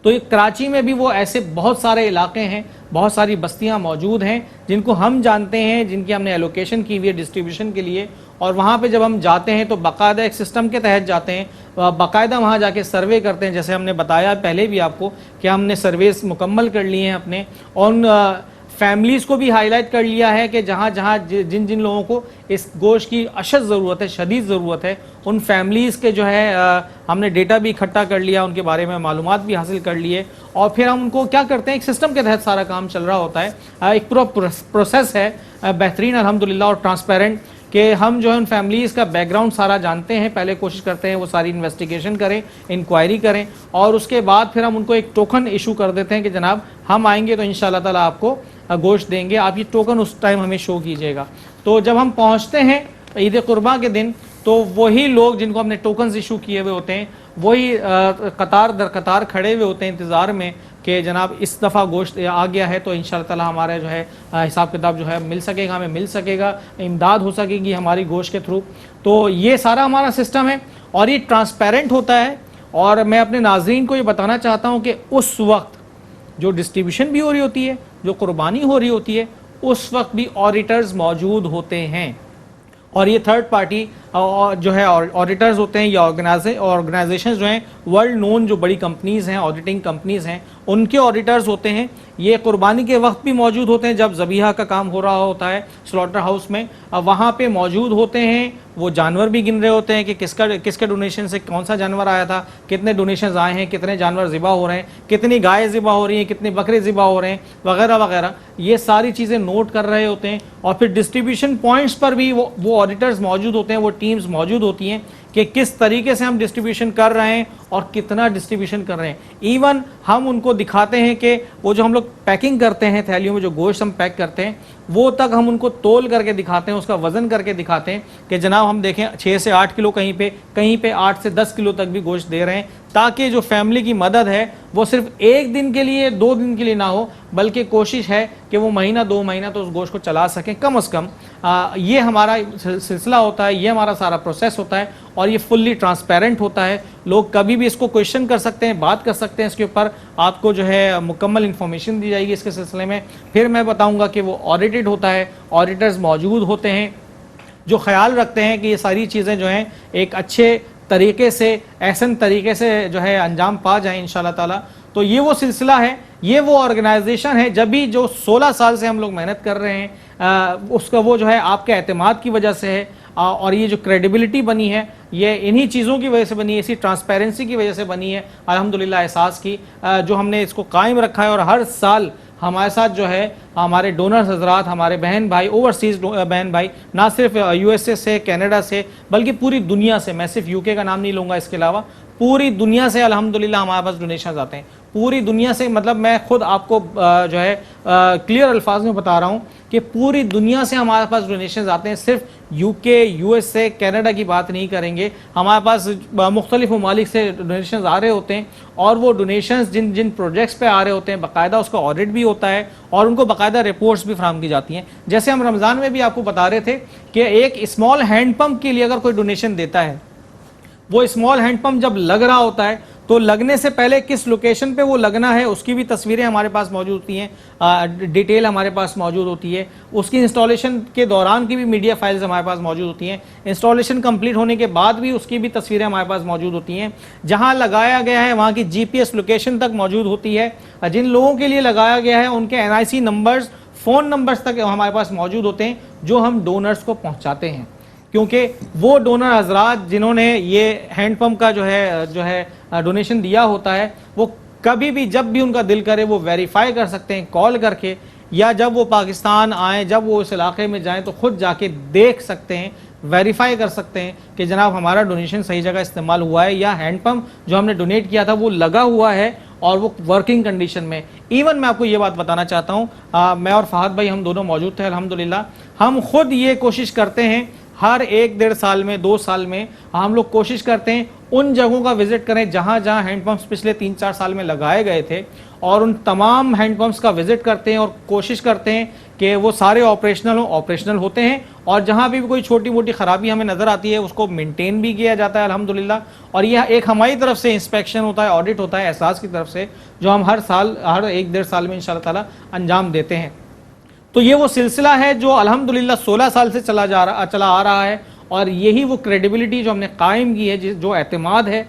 तो ये कराची में भी वो ऐसे बहुत सारे इलाके हैं, बहुत सारी बस्तियां मौजूद हैं जिनको हम जानते हैं, जिनकी हमने एलोकेशन की हुई है डिस्ट्रीब्यूशन के लिए, और वहाँ पे जब हम जाते हैं तो बाकायदा एक सिस्टम के तहत जाते हैं, बाकायदा वहाँ जाके सर्वे करते हैं। जैसे हमने बताया पहले भी आपको कि हमने सर्वेस मुकम्मल कर लिए हैं अपने, और फैमिलीज़ को भी हाईलाइट कर लिया है कि जहाँ जहाँ जिन जिन लोगों को इस गोश्त की अशद ज़रूरत है, शदीद ज़रूरत है, उन फैमिलीज़ के जो है हमने डेटा भी इकट्ठा कर लिया, उनके बारे में मालूमात भी हासिल कर लिए, और फिर हम उनको क्या करते हैं, एक सिस्टम के तहत सारा काम चल रहा होता है। एक पूरा प्रोसेस है बेहतरीन अल्हम्दुलिल्लाह और ट्रांसपेरेंट कि हम जो है उन फैमिलीज़ का बैकग्राउंड सारा जानते हैं, पहले कोशिश करते हैं वो सारी इन्वेस्टिगेशन करें, इंक्वायरी करें, और उसके बाद फिर हम उनको एक टोकन इशू कर देते हैं कि जनाब हम आएंगे तो इंशाअल्लाह ताला आपको गोश्त देंगे, आप ये टोकन उस टाइम हमें शो कीजिएगा। तो जब हम पहुँचते हैं ईद कुर्बा के दिन तो वही लोग जिनको हमने टोकन्स इशू किए हुए होते हैं वही कतार दर कतार खड़े हुए होते हैं इंतज़ार में कि जनाब इस दफ़ा गोश्त आ गया है तो इंशाअल्लाह ताला हमारा जो है हिसाब किताब जो है मिल सकेगा, हमें मिल सकेगा, इमदाद हो सकेगी हमारी गोश्त के थ्रू। तो ये सारा हमारा सिस्टम है और ये ट्रांसपेरेंट होता है। और मैं अपने नाज़रीन को ये बताना चाहता हूँ कि उस वक्त जो डिस्ट्रीब्यूशन भी हो रही होती है, जो कुर्बानी हो रही होती है, उस वक्त भी ऑडिटर्स मौजूद होते हैं, और ये थर्ड पार्टी जो है ऑडिटर्स होते हैं या ऑर्गेनाइजेशन जो हैं वर्ल्ड नोन जो बड़ी कंपनीज़ हैं, ऑडिटिंग कंपनीज़ हैं, उनके ऑडिटर्स होते हैं। ये कुर्बानी के वक्त भी मौजूद होते हैं, जब ज़बीहा का काम हो रहा होता है स्लॉटर हाउस में, वहाँ पे मौजूद होते हैं। वो जानवर भी गिन रहे होते हैं कि किसके डोनेशन से कौन सा जानवर आया था, कितने डोनेशंस आए हैं, कितने जानवर ज़िबा हो रहे हैं, कितनी गाय ज़िबा हो रही हैं, कितने बकरे ज़िबा हो रहे हैं, वगैरह वगैरह। ये सारी चीज़ें नोट कर रहे होते हैं। और फिर डिस्ट्रीब्यूशन पॉइंट्स पर भी वो ऑडिटर्स मौजूद होते हैं, वो टीम्स मौजूद होती हैं कि किस तरीके से हम डिस्ट्रीब्यूशन कर रहे हैं और कितना डिस्ट्रीब्यूशन कर रहे हैं। इवन हम उनको दिखाते हैं कि वो जो हम लोग पैकिंग करते हैं, थैलियों में जो गोश्त हम पैक करते हैं, वो तक हम उनको तोल करके दिखाते हैं, उसका वजन करके दिखाते हैं कि जनाब हम देखें 6 से 8 किलो, कहीं पे 8 से 10 किलो तक भी गोश्त दे रहे हैं, ताकि जो फैमिली की मदद है वो सिर्फ एक दिन के लिए, 2 दिन के लिए ना हो, बल्कि कोशिश है कि वो महीना 2 महीना तो उस गोश्त को चला सकें कम से कम। ये हमारा सिलसिला होता है, ये हमारा सारा प्रोसेस होता है और ये फुल्ली ट्रांसपेरेंट होता है। लोग कभी भी इसको क्वेश्चन कर सकते हैं, बात कर सकते हैं, इसके ऊपर आपको जो है मुकम्मल इन्फॉर्मेशन दी जाएगी इसके सिलसिले में। फिर मैं बताऊंगा कि वो ऑडिटेड होता है, ऑडिटर्स मौजूद होते हैं जो ख्याल रखते हैं कि ये सारी चीज़ें जो हैं एक अच्छे तरीके से, एहसन तरीके से जो है अंजाम पा जाएं इंशाल्लाह ताला। तो ये वो सिलसिला है, ये वो ऑर्गेनाइजेशन है, जब भी जो 16 साल से हम लोग मेहनत कर रहे हैं, उसका वो जो है आपके एतमाद की वजह से है। और ये जो क्रेडिबिलिटी बनी है, ये इन्हीं चीज़ों की वजह से बनी है, इसी ट्रांसपेरेंसी की वजह से बनी है, अल्हम्दुलिल्लाह एहसास की, जो हमने इसको कायम रखा है। और हर साल हमारे साथ जो है हमारे डोनर्स हजरात, हमारे बहन भाई, ओवरसीज़ बहन भाई, ना सिर्फ यूएसए से, कनाडा से, बल्कि पूरी दुनिया से, मैं सिर्फ यूके का नाम नहीं लूँगा, इसके अलावा पूरी दुनिया से अल्हम्दुलिल्लाह हमारे पास डोनेशन आते हैं। पूरी दुनिया से, मतलब मैं खुद आपको जो है क्लियर अल्फाज में बता रहा हूँ कि पूरी दुनिया से हमारे पास डोनेशन आते हैं। सिर्फ यूके, यूएसए, कनाडा की बात नहीं करेंगे, हमारे पास मुख्तलिफ ममालिक से डोनेशन आ रहे होते हैं। और वो डोनेशन जिन जिन प्रोजेक्ट्स पे आ रहे होते हैं, बाकायदा उसका ऑडिट भी होता है और उनको बाकायदा रिपोर्ट्स भी फराहम की जाती हैं। जैसे हम रमज़ान में भी आपको बता रहे थे कि एक स्मॉल हैंडपम्प के लिए अगर कोई डोनेशन देता है, वो स्मॉल हैंडपम्प जब लग रहा होता है तो लगने से पहले किस लोकेशन पे वो लगना है उसकी भी तस्वीरें हमारे पास मौजूद होती हैं, डिटेल हमारे पास मौजूद होती है। उसकी इंस्टॉलेशन के दौरान की भी मीडिया फाइल्स हमारे पास मौजूद होती हैं। इंस्टॉलेशन कंप्लीट होने के बाद भी उसकी भी तस्वीरें हमारे पास मौजूद होती हैं। जहां लगाया गया है वहां की जीपीएस लोकेशन तक मौजूद होती है। जिन लोगों के लिए लगाया गया है उनके एनआईसी नंबर्स, फ़ोन नंबर्स तक हमारे पास मौजूद होते हैं, जो हम डोनर्स को पहुँचाते हैं। क्योंकि वो डोनर हजरात जिन्होंने ये हैंडपम्प का जो है डोनेशन दिया होता है, वो कभी भी जब भी उनका दिल करे वो वेरीफाई कर सकते हैं कॉल करके, या जब वो पाकिस्तान आए, जब वो उस इलाके में जाएं तो खुद जाके देख सकते हैं, वेरीफाई कर सकते हैं कि जनाब हमारा डोनेशन सही जगह इस्तेमाल हुआ है, या हैंडपम्प जो हमने डोनेट किया था वो लगा हुआ है और वो वर्किंग कंडीशन में। इवन मैं आपको ये बात बताना चाहता हूँ, मैं और फहद भाई हम दोनों मौजूद थे अल्हम्दुलिल्लाह। हम खुद ये कोशिश करते हैं हर 1-1.5 साल में, 2 साल में हम लोग कोशिश करते हैं उन जगहों का विजिट करें जहां जहां हैंडपम्प्स पिछले 3-4 साल में लगाए गए थे, और उन तमाम हैंडपम्प्स का विजिट करते हैं और कोशिश करते हैं कि वो सारे ऑपरेशनल होते हैं। और जहां भी कोई छोटी मोटी ख़राबी हमें नज़र आती है उसको मेंटेन भी किया जाता है अल्हम्दुलिल्लाह। और यह एक हमारी तरफ से इंस्पेक्शन होता है, ऑडिट होता है एहसास की तरफ से, जो हम हर साल, हर 1-1.5 साल में इंशाअल्लाह ताला अंजाम देते हैं। तो ये वो सिलसिला है जो अल्हम्दुलिल्लाह 16 साल से चला आ रहा है। और यही वो क्रेडिबिलिटी जो हमने कायम की है, जो एतमाद है,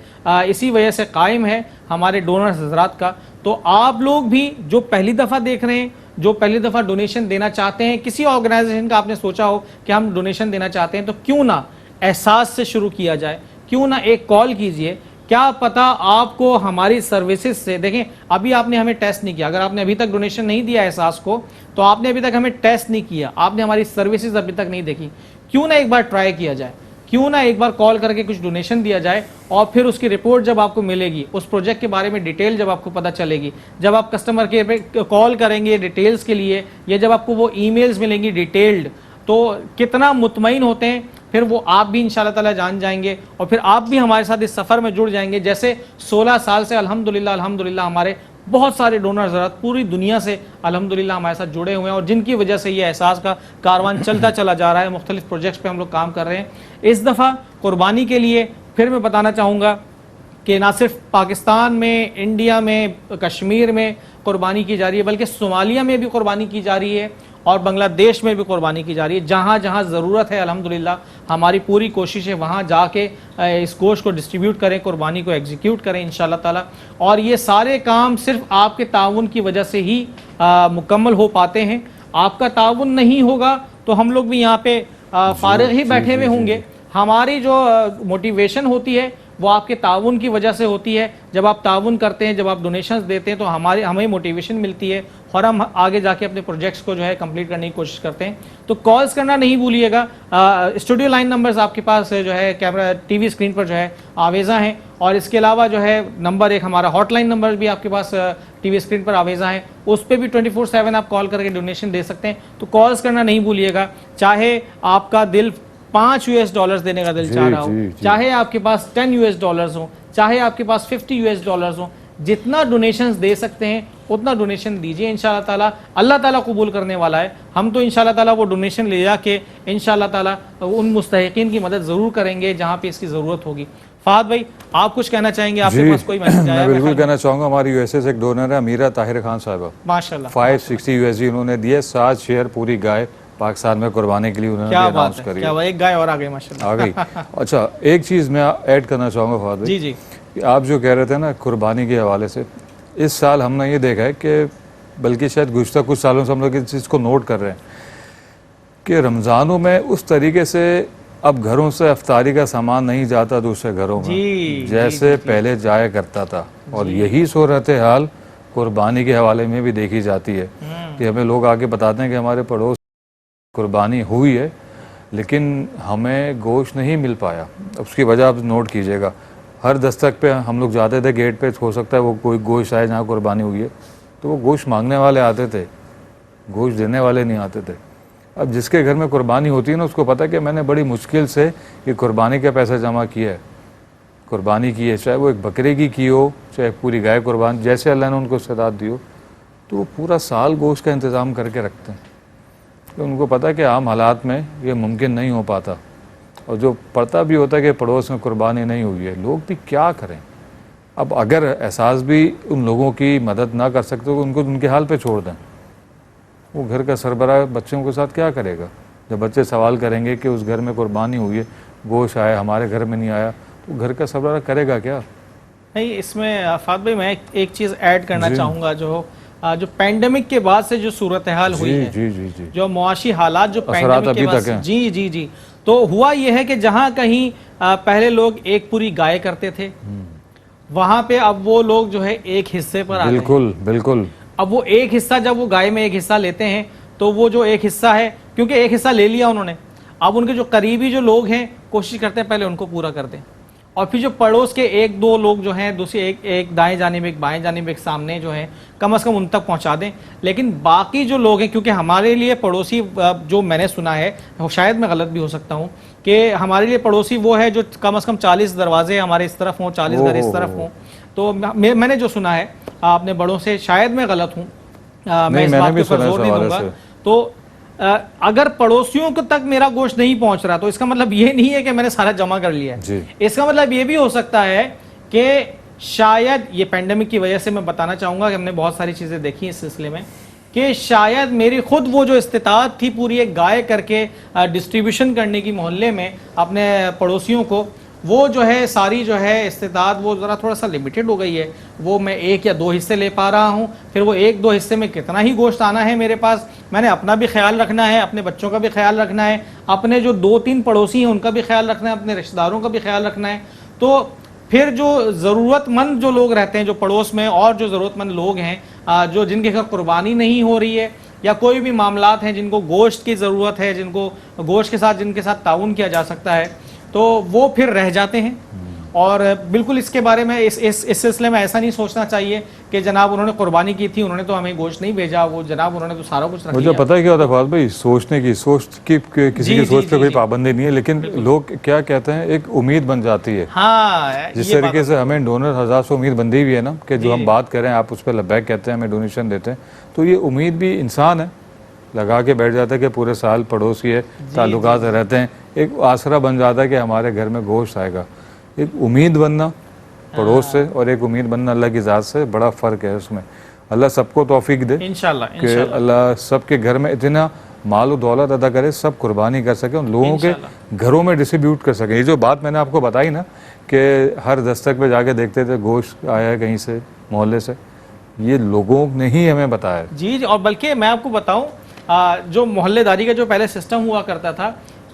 इसी वजह से कायम है हमारे डोनर्स हजरात का। तो आप लोग भी जो पहली दफ़ा देख रहे हैं, जो पहली दफ़ा डोनेशन देना चाहते हैं, किसी ऑर्गेनाइजेशन का आपने सोचा हो कि हम डोनेशन देना चाहते हैं, तो क्यों ना एहसास से शुरू किया जाए, क्यों ना एक कॉल कीजिए। क्या पता आपको हमारी सर्विसेज से, देखें अभी आपने हमें टेस्ट नहीं किया, अगर आपने अभी तक डोनेशन नहीं दिया एहसास को, तो आपने अभी तक हमें टेस्ट नहीं किया, आपने हमारी सर्विसेज अभी तक नहीं देखी। क्यों ना एक बार ट्राई किया जाए, क्यों ना एक बार कॉल करके कुछ डोनेशन दिया जाए, और फिर उसकी रिपोर्ट जब आपको मिलेगी, उस प्रोजेक्ट के बारे में डिटेल जब आपको पता चलेगी, जब आप कस्टमर केयर पे कॉल करेंगे डिटेल्स के लिए, या जब आपको वो ईमेल्स मिलेंगी डिटेल्ड, तो कितना मुतमईन होते हैं। फिर वो आप भी इंशाल्लाह ताला जान जाएंगे और फिर आप भी हमारे साथ इस सफ़र में जुड़ जाएंगे। जैसे 16 साल से अल्हम्दुलिल्लाह हमारे बहुत सारे डोनर ज़रात पूरी दुनिया से अल्हम्दुलिल्लाह हमारे साथ जुड़े हुए हैं, और जिनकी वजह से ये एहसास का कारवान चलता चला जा रहा है। मुख्तलिफ प्रोजेक्ट्स पे हम लोग काम कर रहे हैं। इस दफ़ा कुर्बानी के लिए फिर मैं बताना चाहूँगा कि ना सिर्फ पाकिस्तान में, इंडिया में, कश्मीर में कुर्बानी की जा रही है, बल्कि सोमालिया में भी कुर्बानी की जा रही है। और बांग्लादेश में भी कुर्बानी की जा रही है। जहाँ जहाँ ज़रूरत है अल्हम्दुलिल्लाह हमारी पूरी कोशिश है वहाँ जाके इस गोश्त को डिस्ट्रीब्यूट करें, कुर्बानी को एग्जीक्यूट करें इंशाल्लाह ताला। और ये सारे काम सिर्फ आपके ताउन की वजह से ही मुकम्मल हो पाते हैं। आपका ताउन नहीं होगा तो हम लोग भी यहाँ पे फारिग ही बैठे हुए होंगे। हमारी जो मोटिवेशन होती है वो आपके ताउन की वजह से होती है। जब आप ताउन करते हैं, जब आप डोनेशंस देते हैं तो हमें मोटिवेशन मिलती है और हम आगे जाके अपने प्रोजेक्ट्स को जो है कंप्लीट करने की कोशिश करते हैं। तो कॉल्स करना नहीं भूलिएगा। स्टूडियो लाइन नंबर्स आपके पास जो है कैमरा टीवी स्क्रीन पर जो है आवेज़ा हैं, और इसके अलावा जो है नंबर एक हमारा हॉटलाइन नंबर भी आपके पास टीवी स्क्रीन पर आवेज़ा है, उस पर भी 24/7 आप कॉल करके डोनेशन दे सकते हैं। तो कॉल्स करना नहीं भूलिएगा। चाहे आपका दिल $5 देने का दिल चाह रहा हो, चाहे आपके पास $10 हो, चाहे आपके पास $50 हो, जितना डोनेशंस दे सकते हैं उतना डोनेशन दीजिए। इंशाल्लाह ताला अल्लाह ताला कबूल करने वाला है। हम तो इंशाल्लाह ताला वो डोनेशन ले जाके इंशाल्लाह ताला उन मुस्तहिकीन की मदद ज़रूर करेंगे जहाँ पे इसकी ज़रूरत होगी। फहद भाई, आप कुछ कहना चाहेंगे? आपके पास कोई मैसेज आया? मैं बिल्कुल कहना चाहूँगा। हमारी यूएसए से एक डोनर है अमीरा ताहिर खान साहिबा, माशाल्लाह $560 उन्होंने दिए। 7 शेयर पूरी गाय पाकिस्तान में कुर्बानी के लिए उन्होंने अनाउंस करी। क्या एक गाय और आ गई माशाल्लाह, आ गई। अच्छा, एक चीज़ मैं ऐड करना चाहूँगा फहद भाई। जी कि आप जो कह रहे थे ना कुर्बानी के हवाले से, इस साल हमने ये देखा है कि बल्कि शायद गुज़श्ता कुछ सालों से हम लोग इस चीज़ को नोट कर रहे हैं कि रमज़ानों में उस तरीके से अब घरों से अफ्तारी का सामान नहीं जाता दूसरे घरों में जैसे पहले जाया करता था। और यही सूरत हाल कुर्बानी के हवाले में भी देखी जाती है कि हमें लोग आके बताते हैं कि हमारे पड़ोस कुर्बानी हुई है लेकिन हमें गोश्त नहीं मिल पाया। उसकी वजह आप नोट कीजिएगा, हर दस्तक पे हम लोग जाते थे गेट पे, हो सकता है वो कोई गोश्त आए जहाँ कुर्बानी हुई है, तो वो गोश्त मांगने वाले आते थे, गोश्त देने वाले नहीं आते थे। अब जिसके घर में कुर्बानी होती है ना, उसको पता है कि मैंने बड़ी मुश्किल से ये कुर्बानी का पैसा जमा किया है, कुर्बानी की है, चाहे वो एक बकरे की हो, चाहे पूरी गाय कुर्बान, जैसे अल्लाह ने उनको इस्तेदाद दी हो, तो वो पूरा साल गोश्त का इंतज़ाम करके रखते हैं। तो उनको पता है कि आम हालात में ये मुमकिन नहीं हो पाता, और जो पता भी होता है कि पड़ोस में कुर्बानी नहीं हुई है, लोग भी क्या करें। अब अगर एहसास भी उन लोगों की मदद ना कर सकते तो उनको उनके हाल पे छोड़ दें। वो घर का सरबराह बच्चों के साथ क्या करेगा? जब बच्चे सवाल करेंगे कि उस घर में कुर्बानी हुई है, गोश्त आया, हमारे घर में नहीं आया, तो घर का सरबराह करेगा क्या? नहीं, इसमें फाद भाई मैं एक चीज़ ऐड करना चाहूँगा। जो पैंडेमिक के बाद से जो सूरत हाल हुई है, जी, जो मुआशी हालात जो पैंडेमिक के बाद, जी, तो हुआ यह है कि जहाँ कहीं पहले लोग एक पूरी गाय करते थे, वहाँ पे अब वो लोग जो है एक हिस्से पर आ गए। बिल्कुल। अब वो एक हिस्सा, जब वो गाय में एक हिस्सा लेते हैं तो वो जो एक हिस्सा है, क्योंकि एक हिस्सा ले लिया उन्होंने, अब उनके जो करीबी जो लोग हैं कोशिश करते हैं पहले उनको पूरा कर दें, और फिर जो पड़ोस के 1-2 लोग जो हैं दूसरे एक दाएं जानिब, एक बाएं जानिब, एक सामने जो है कम से कम उन तक पहुंचा दें। लेकिन बाकी जो लोग हैं, क्योंकि हमारे लिए पड़ोसी, जो मैंने सुना है, शायद मैं गलत भी हो सकता हूं, कि हमारे लिए पड़ोसी वो है जो कम से कम 40 दरवाजे हमारे इस तरफ हों, 40 घर इस तरफ हों। तो मैंने जो सुना है अपने बड़ों से, शायद मैं गलत हूँ, मैं इस बात के ऊपर जोर नहीं दूंगा। तो अगर पड़ोसियों को तक मेरा गोश्त नहीं पहुंच रहा तो इसका मतलब ये नहीं है कि मैंने सारा जमा कर लिया है। इसका मतलब ये भी हो सकता है कि शायद ये पैंडेमिक की वजह से, मैं बताना चाहूंगा कि हमने बहुत सारी चीजें देखी इस सिलसिले में, कि शायद मेरी खुद वो जो इस्तिताअत थी पूरी एक गाय करके डिस्ट्रीब्यूशन करने की मोहल्ले में अपने पड़ोसियों को, वो जो है सारी जो है इस्तिताअत वो ज़रा थोड़ा सा लिमिटेड हो गई है। वो मैं 1 या 2 हिस्से ले पा रहा हूँ, फिर वो 1-2 हिस्से में कितना ही गोश्त आना है मेरे पास, मैंने अपना भी ख्याल रखना है, अपने बच्चों का भी ख्याल रखना है, अपने जो 2-3 पड़ोसी हैं उनका भी ख्याल रखना है, अपने रिश्तेदारों का भी ख्याल रखना है। तो फिर जो ज़रूरतमंद जो लोग रहते हैं जो पड़ोस में, और जो ज़रूरतमंद लोग हैं जो जिनके घर कुर्बानी नहीं हो रही है, या कोई भी मामलात हैं जिनको गोश्त की ज़रूरत है, जिनको गोश्त के साथ जिनके साथ ताउन किया जा सकता है, तो वो फिर रह जाते हैं। और बिल्कुल इसके बारे में इस सिलसिले में ऐसा नहीं सोचना चाहिए कि जनाब उन्होंने कुर्बानी की थी, उन्होंने तो हमें गोश्त नहीं भेजा, वो जनाब उन्होंने तो सारा कुछ रख लिया। मुझे पता है क्या होता है फवाद भाई, सोचने की किसी की सोच पे कोई पाबंदी नहीं है, लेकिन लोग क्या कहते हैं, एक उम्मीद बन जाती है। हाँ, जिस तरीके से हमें डोनर हजार से उम्मीद बंदी हुई है ना, कि जो हम बात करें आप उस पर लब्बैक कहते हैं, हमें डोनेशन देते हैं, तो ये उम्मीद भी इंसान है, लगा के बैठ जाता है कि पूरे साल पड़ोसी है, ताल्लुकात रहते हैं, एक आसरा बन जाता है कि हमारे घर में गोश्त आएगा। एक उम्मीद बनना पड़ोस से और एक उम्मीद बनना अल्लाह की ज़ात से, बड़ा फ़र्क है उसमें। अल्लाह सबको तौफीक दे इंशाल्लाह कि इंशाल्लाह अल्लाह सबके घर में इतना माल और दौलत अदा करे, सब कुर्बानी कर सके, उन लोगों के घरों में डिस्ट्रीब्यूट कर सके। ये जो बात मैंने आपको बताई ना कि हर दस्तक पे जाके देखते थे गोश्त आया है कहीं से, मोहल्ले से, ये लोगों ने ही हमें बताया। जी, और बल्कि मैं आपको बताऊं, जो मोहल्लेदारी का जो पहले सिस्टम हुआ करता था,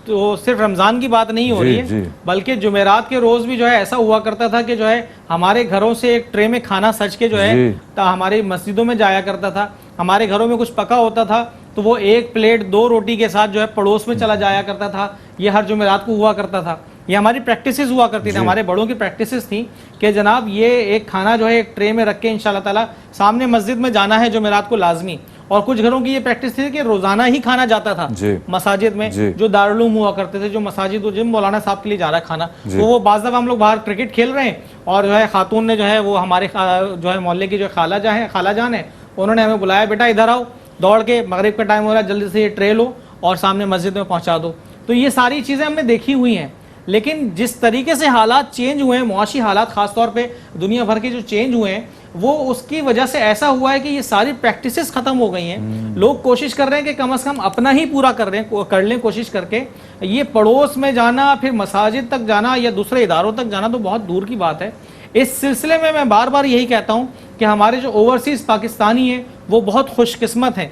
तो सिर्फ रमज़ान की बात नहीं हो रही है, बल्कि जुमेरात के रोज़ भी जो है ऐसा हुआ करता था कि जो है हमारे घरों से एक ट्रे में खाना सज के जो है हमारी मस्जिदों में जाया करता था। हमारे घरों में कुछ पका होता था तो वो एक प्लेट 2 रोटी के साथ जो है पड़ोस में चला जाया करता था। ये हर जुमेरात को हुआ करता था। ये हमारी प्रैक्टिसेस हुआ करती थी, हमारे बड़ों की प्रैक्टिसेस थी कि जनाब ये एक खाना जो है एक ट्रे में रख के इंशाल्लाह ताला सामने मस्जिद में जाना है जुमेरात को लाजमी। और कुछ घरों की ये प्रैक्टिस थी कि रोजाना ही खाना जाता था मसाजिद में, जो दारुल हुआ करते थे, जो मसाजिद जिन मौलाना साहब के लिए जा रहा है खाना, तो वो बाज़ दफ़ा हम लोग बाहर क्रिकेट खेल रहे हैं और जो है खातून ने जो है वो हमारे जो है मोहल्ले की जो खाला जान है, उन्होंने हमें बुलाया, बेटा इधर आओ, दौड़ के मगरिब का टाइम हो रहा है, जल्दी से ये ट्रे लो और सामने मस्जिद में पहुंचा दो। तो ये सारी चीज़ें हमने देखी हुई हैं। लेकिन जिस तरीके से हालात चेंज हुए हैं, मुआशी हालात खासतौर पे दुनिया भर के जो चेंज हुए हैं, वो उसकी वजह से ऐसा हुआ है कि ये सारी प्रैक्टिसेस खत्म हो गई हैं। लोग कोशिश कर रहे हैं कि कम से कम अपना ही पूरा कर लें कोशिश करके। ये पड़ोस में जाना, फिर मसाजिद तक जाना या दूसरे इदारों तक जाना तो बहुत दूर की बात है। इस सिलसिले में मैं बार बार यही कहता हूँ कि हमारे जो ओवरसीज पाकिस्तानी हैं वो बहुत खुशकिस्मत हैं।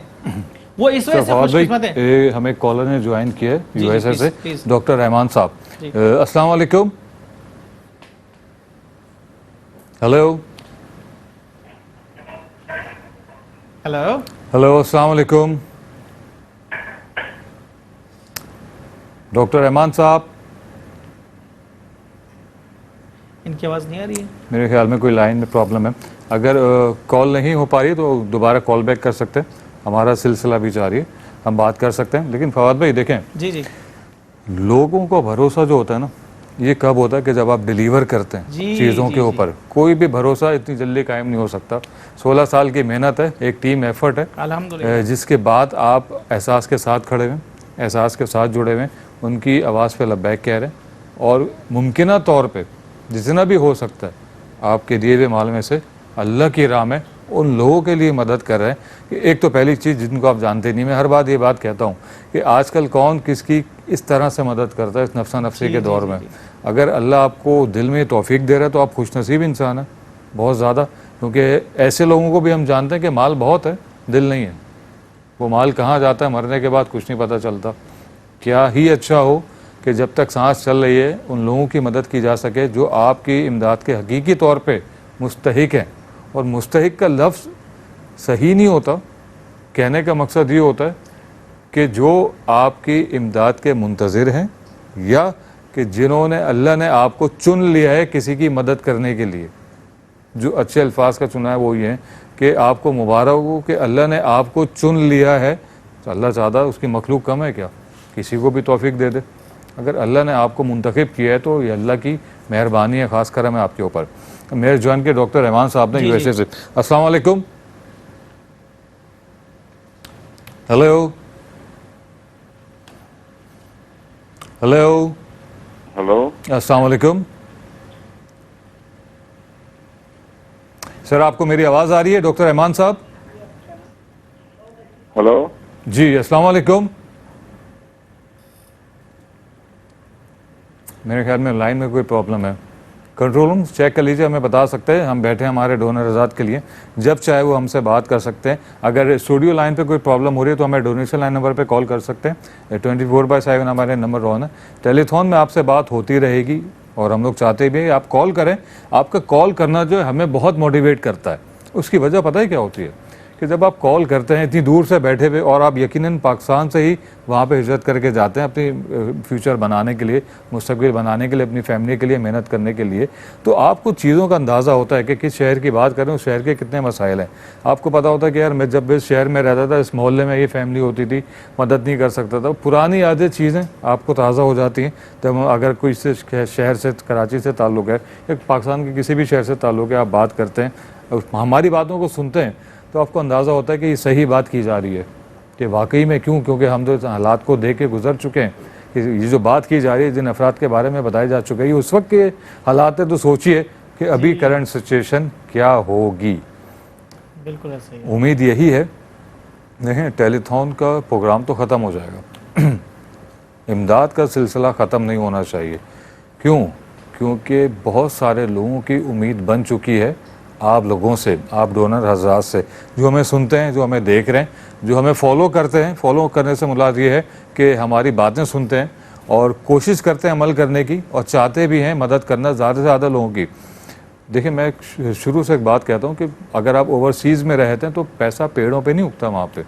वो इस वजह से खुशकिस्मत है। हमें कॉलर ने ज्वाइन किया है यूएसए से, डॉक्टर रहमान साहब। अस्सलाम वालेकुम। हेलो हेलो हेलो, अस्सलाम वालेकुम डॉक्टर रहमान साहब। इनकी आवाज़ नहीं आ रही है, मेरे ख्याल में कोई लाइन में प्रॉब्लम है। अगर कॉल नहीं हो पा रही तो दोबारा कॉल बैक कर सकते हैं, हमारा सिलसिला भी जारी है, हम बात कर सकते हैं। लेकिन फवाद भाई देखें, जी जी, लोगों को भरोसा जो होता है ना, ये कब होता है कि जब आप डिलीवर करते हैं चीज़ों के ऊपर। कोई भी भरोसा इतनी जल्दी कायम नहीं हो सकता। 16 साल की मेहनत है, एक टीम एफर्ट है, अल्हम्दुलिल्लाह, जिसके बाद आप एहसास के साथ खड़े हुए, एहसास के साथ जुड़े हुए, उनकी आवाज़ पे लब्बैक कह रहे हैं और मुमकिन तौर पे जितना भी हो सकता है आपके दिए हुए माल में से अल्लाह की राह में उन लोगों के लिए मदद कर रहे हैं। कि एक तो पहली चीज़ जिनको आप जानते नहीं, मैं हर बात ये बात कहता हूँ कि आजकल कौन किसकी इस तरह से मदद करता है इस नफ्सा नफ्सी के दौर में। अगर अल्लाह आपको दिल में तौफीक दे रहा है तो आप खुशनसीब इंसान हैं बहुत ज़्यादा, क्योंकि ऐसे लोगों को भी हम जानते हैं कि माल बहुत है, दिल नहीं है। वो माल कहाँ जाता है मरने के बाद कुछ नहीं पता चलता। क्या ही अच्छा हो कि जब तक सांस चल रही है उन लोगों की मदद की जा सके जो आपकी इमदाद के हकीकी तौर पे मुस्तहिक हैं। और मुस्तहिक का लफ्ज़ सही नहीं होता, कहने का मकसद ये होता है कि जो आपकी इमदाद के मुंतज़िर हैं या कि जिन्होंने अल्लाह ने आपको चुन लिया है किसी की मदद करने के लिए। जो अच्छे अल्फाज का चुना है वो ये है कि आपको मुबारक हो कि अल्लाह ने आपको चुन लिया है। तो अल्लाह ज़्यादा उसकी मखलूक कम है क्या? किसी को भी तौफीक दे दे। अगर अल्लाह ने आपको मुंतखब किया है तो ये अल्लाह की मेहरबानी है, ख़ास करम है आपके ऊपर। मेरे ज्वाइन के डॉक्टर रहमान साहब ने यूएसए से। अस्सलाम वालेकुम। हेलो हेलो हेलो, अस्सलाम वालेकुम सर, आपको मेरी आवाज़ आ रही है डॉक्टर रहमान साहब? हेलो जी, अस्सलाम वालेकुम। मेरे ख्याल में लाइन में कोई प्रॉब्लम है। कंट्रोल रूम चेक कर लीजिए, हमें बता सकते हैं। हम बैठे हैं हमारे डोनर आज़ाद के लिए, जब चाहे वो हमसे बात कर सकते हैं। अगर स्टूडियो लाइन पे कोई प्रॉब्लम हो रही है तो हमें डोनेशन लाइन नंबर पे कॉल कर सकते हैं। 24/7 हमारे नंबर ऑन है। टेलीथॉन में आपसे बात होती रहेगी और हम लोग चाहते भी आप कॉल करें। आपका कॉल करना जो है हमें बहुत मोटिवेट करता है। उसकी वजह पता है क्या होती है कि जब आप कॉल करते हैं इतनी दूर से बैठे हुए और आप यकीनन पाकिस्तान से ही वहाँ पे हिजरत करके जाते हैं अपनी फ्यूचर बनाने के लिए, मुस्तकबिल बनाने के लिए, अपनी फैमिली के लिए मेहनत करने के लिए, तो आपको चीज़ों का अंदाज़ा होता है कि किस शहर की बात करें, उस शहर के कितने मसाइल हैं। आपको पता होता है कि यार मैं जब इस शहर में रहता था, इस मोहल्ले में ये फैमिली होती थी, मदद नहीं कर सकता था। पुरानी यादें चीज़ें आपको ताज़ा हो जाती हैं जब अगर कोई से शहर से, कराची से ताल्लुक़ है या पाकिस्तान के किसी भी शहर से ताल्लुक़ है, आप बात करते हैं, हमारी बातों को सुनते हैं तो आपको अंदाज़ा होता है कि ये सही बात की जा रही है कि वाकई में क्यों, क्योंकि हम तो हालात को देख के गुजर चुके हैं कि ये जो बात की जा रही है, जिन अफराद के बारे में बताया जा चुका है, ये उस वक्त के हालात है। तो सोचिए कि अभी करंट सिचुएशन क्या होगी। बिल्कुल ऐसे ही है। उम्मीद यही है, देखें टेलीथॉन का प्रोग्राम तो ख़त्म हो जाएगा, इमदाद का सिलसिला ख़त्म नहीं होना चाहिए। क्यों? क्योंकि बहुत सारे लोगों की उम्मीद बन चुकी है आप लोगों से, आप डोनर हजरात से, जो हमें सुनते हैं, जो हमें देख रहे हैं, जो हमें फॉलो करते हैं। फॉलो करने से मुराद ये है कि हमारी बातें सुनते हैं और कोशिश करते हैं अमल करने की, और चाहते भी हैं मदद करना ज़्यादा से ज़्यादा लोगों की। देखिए, मैं शुरू से एक बात कहता हूँ कि अगर आप ओवरसीज़ में रहते हैं तो पैसा पेड़ों पे नहीं उगता वहाँ पे।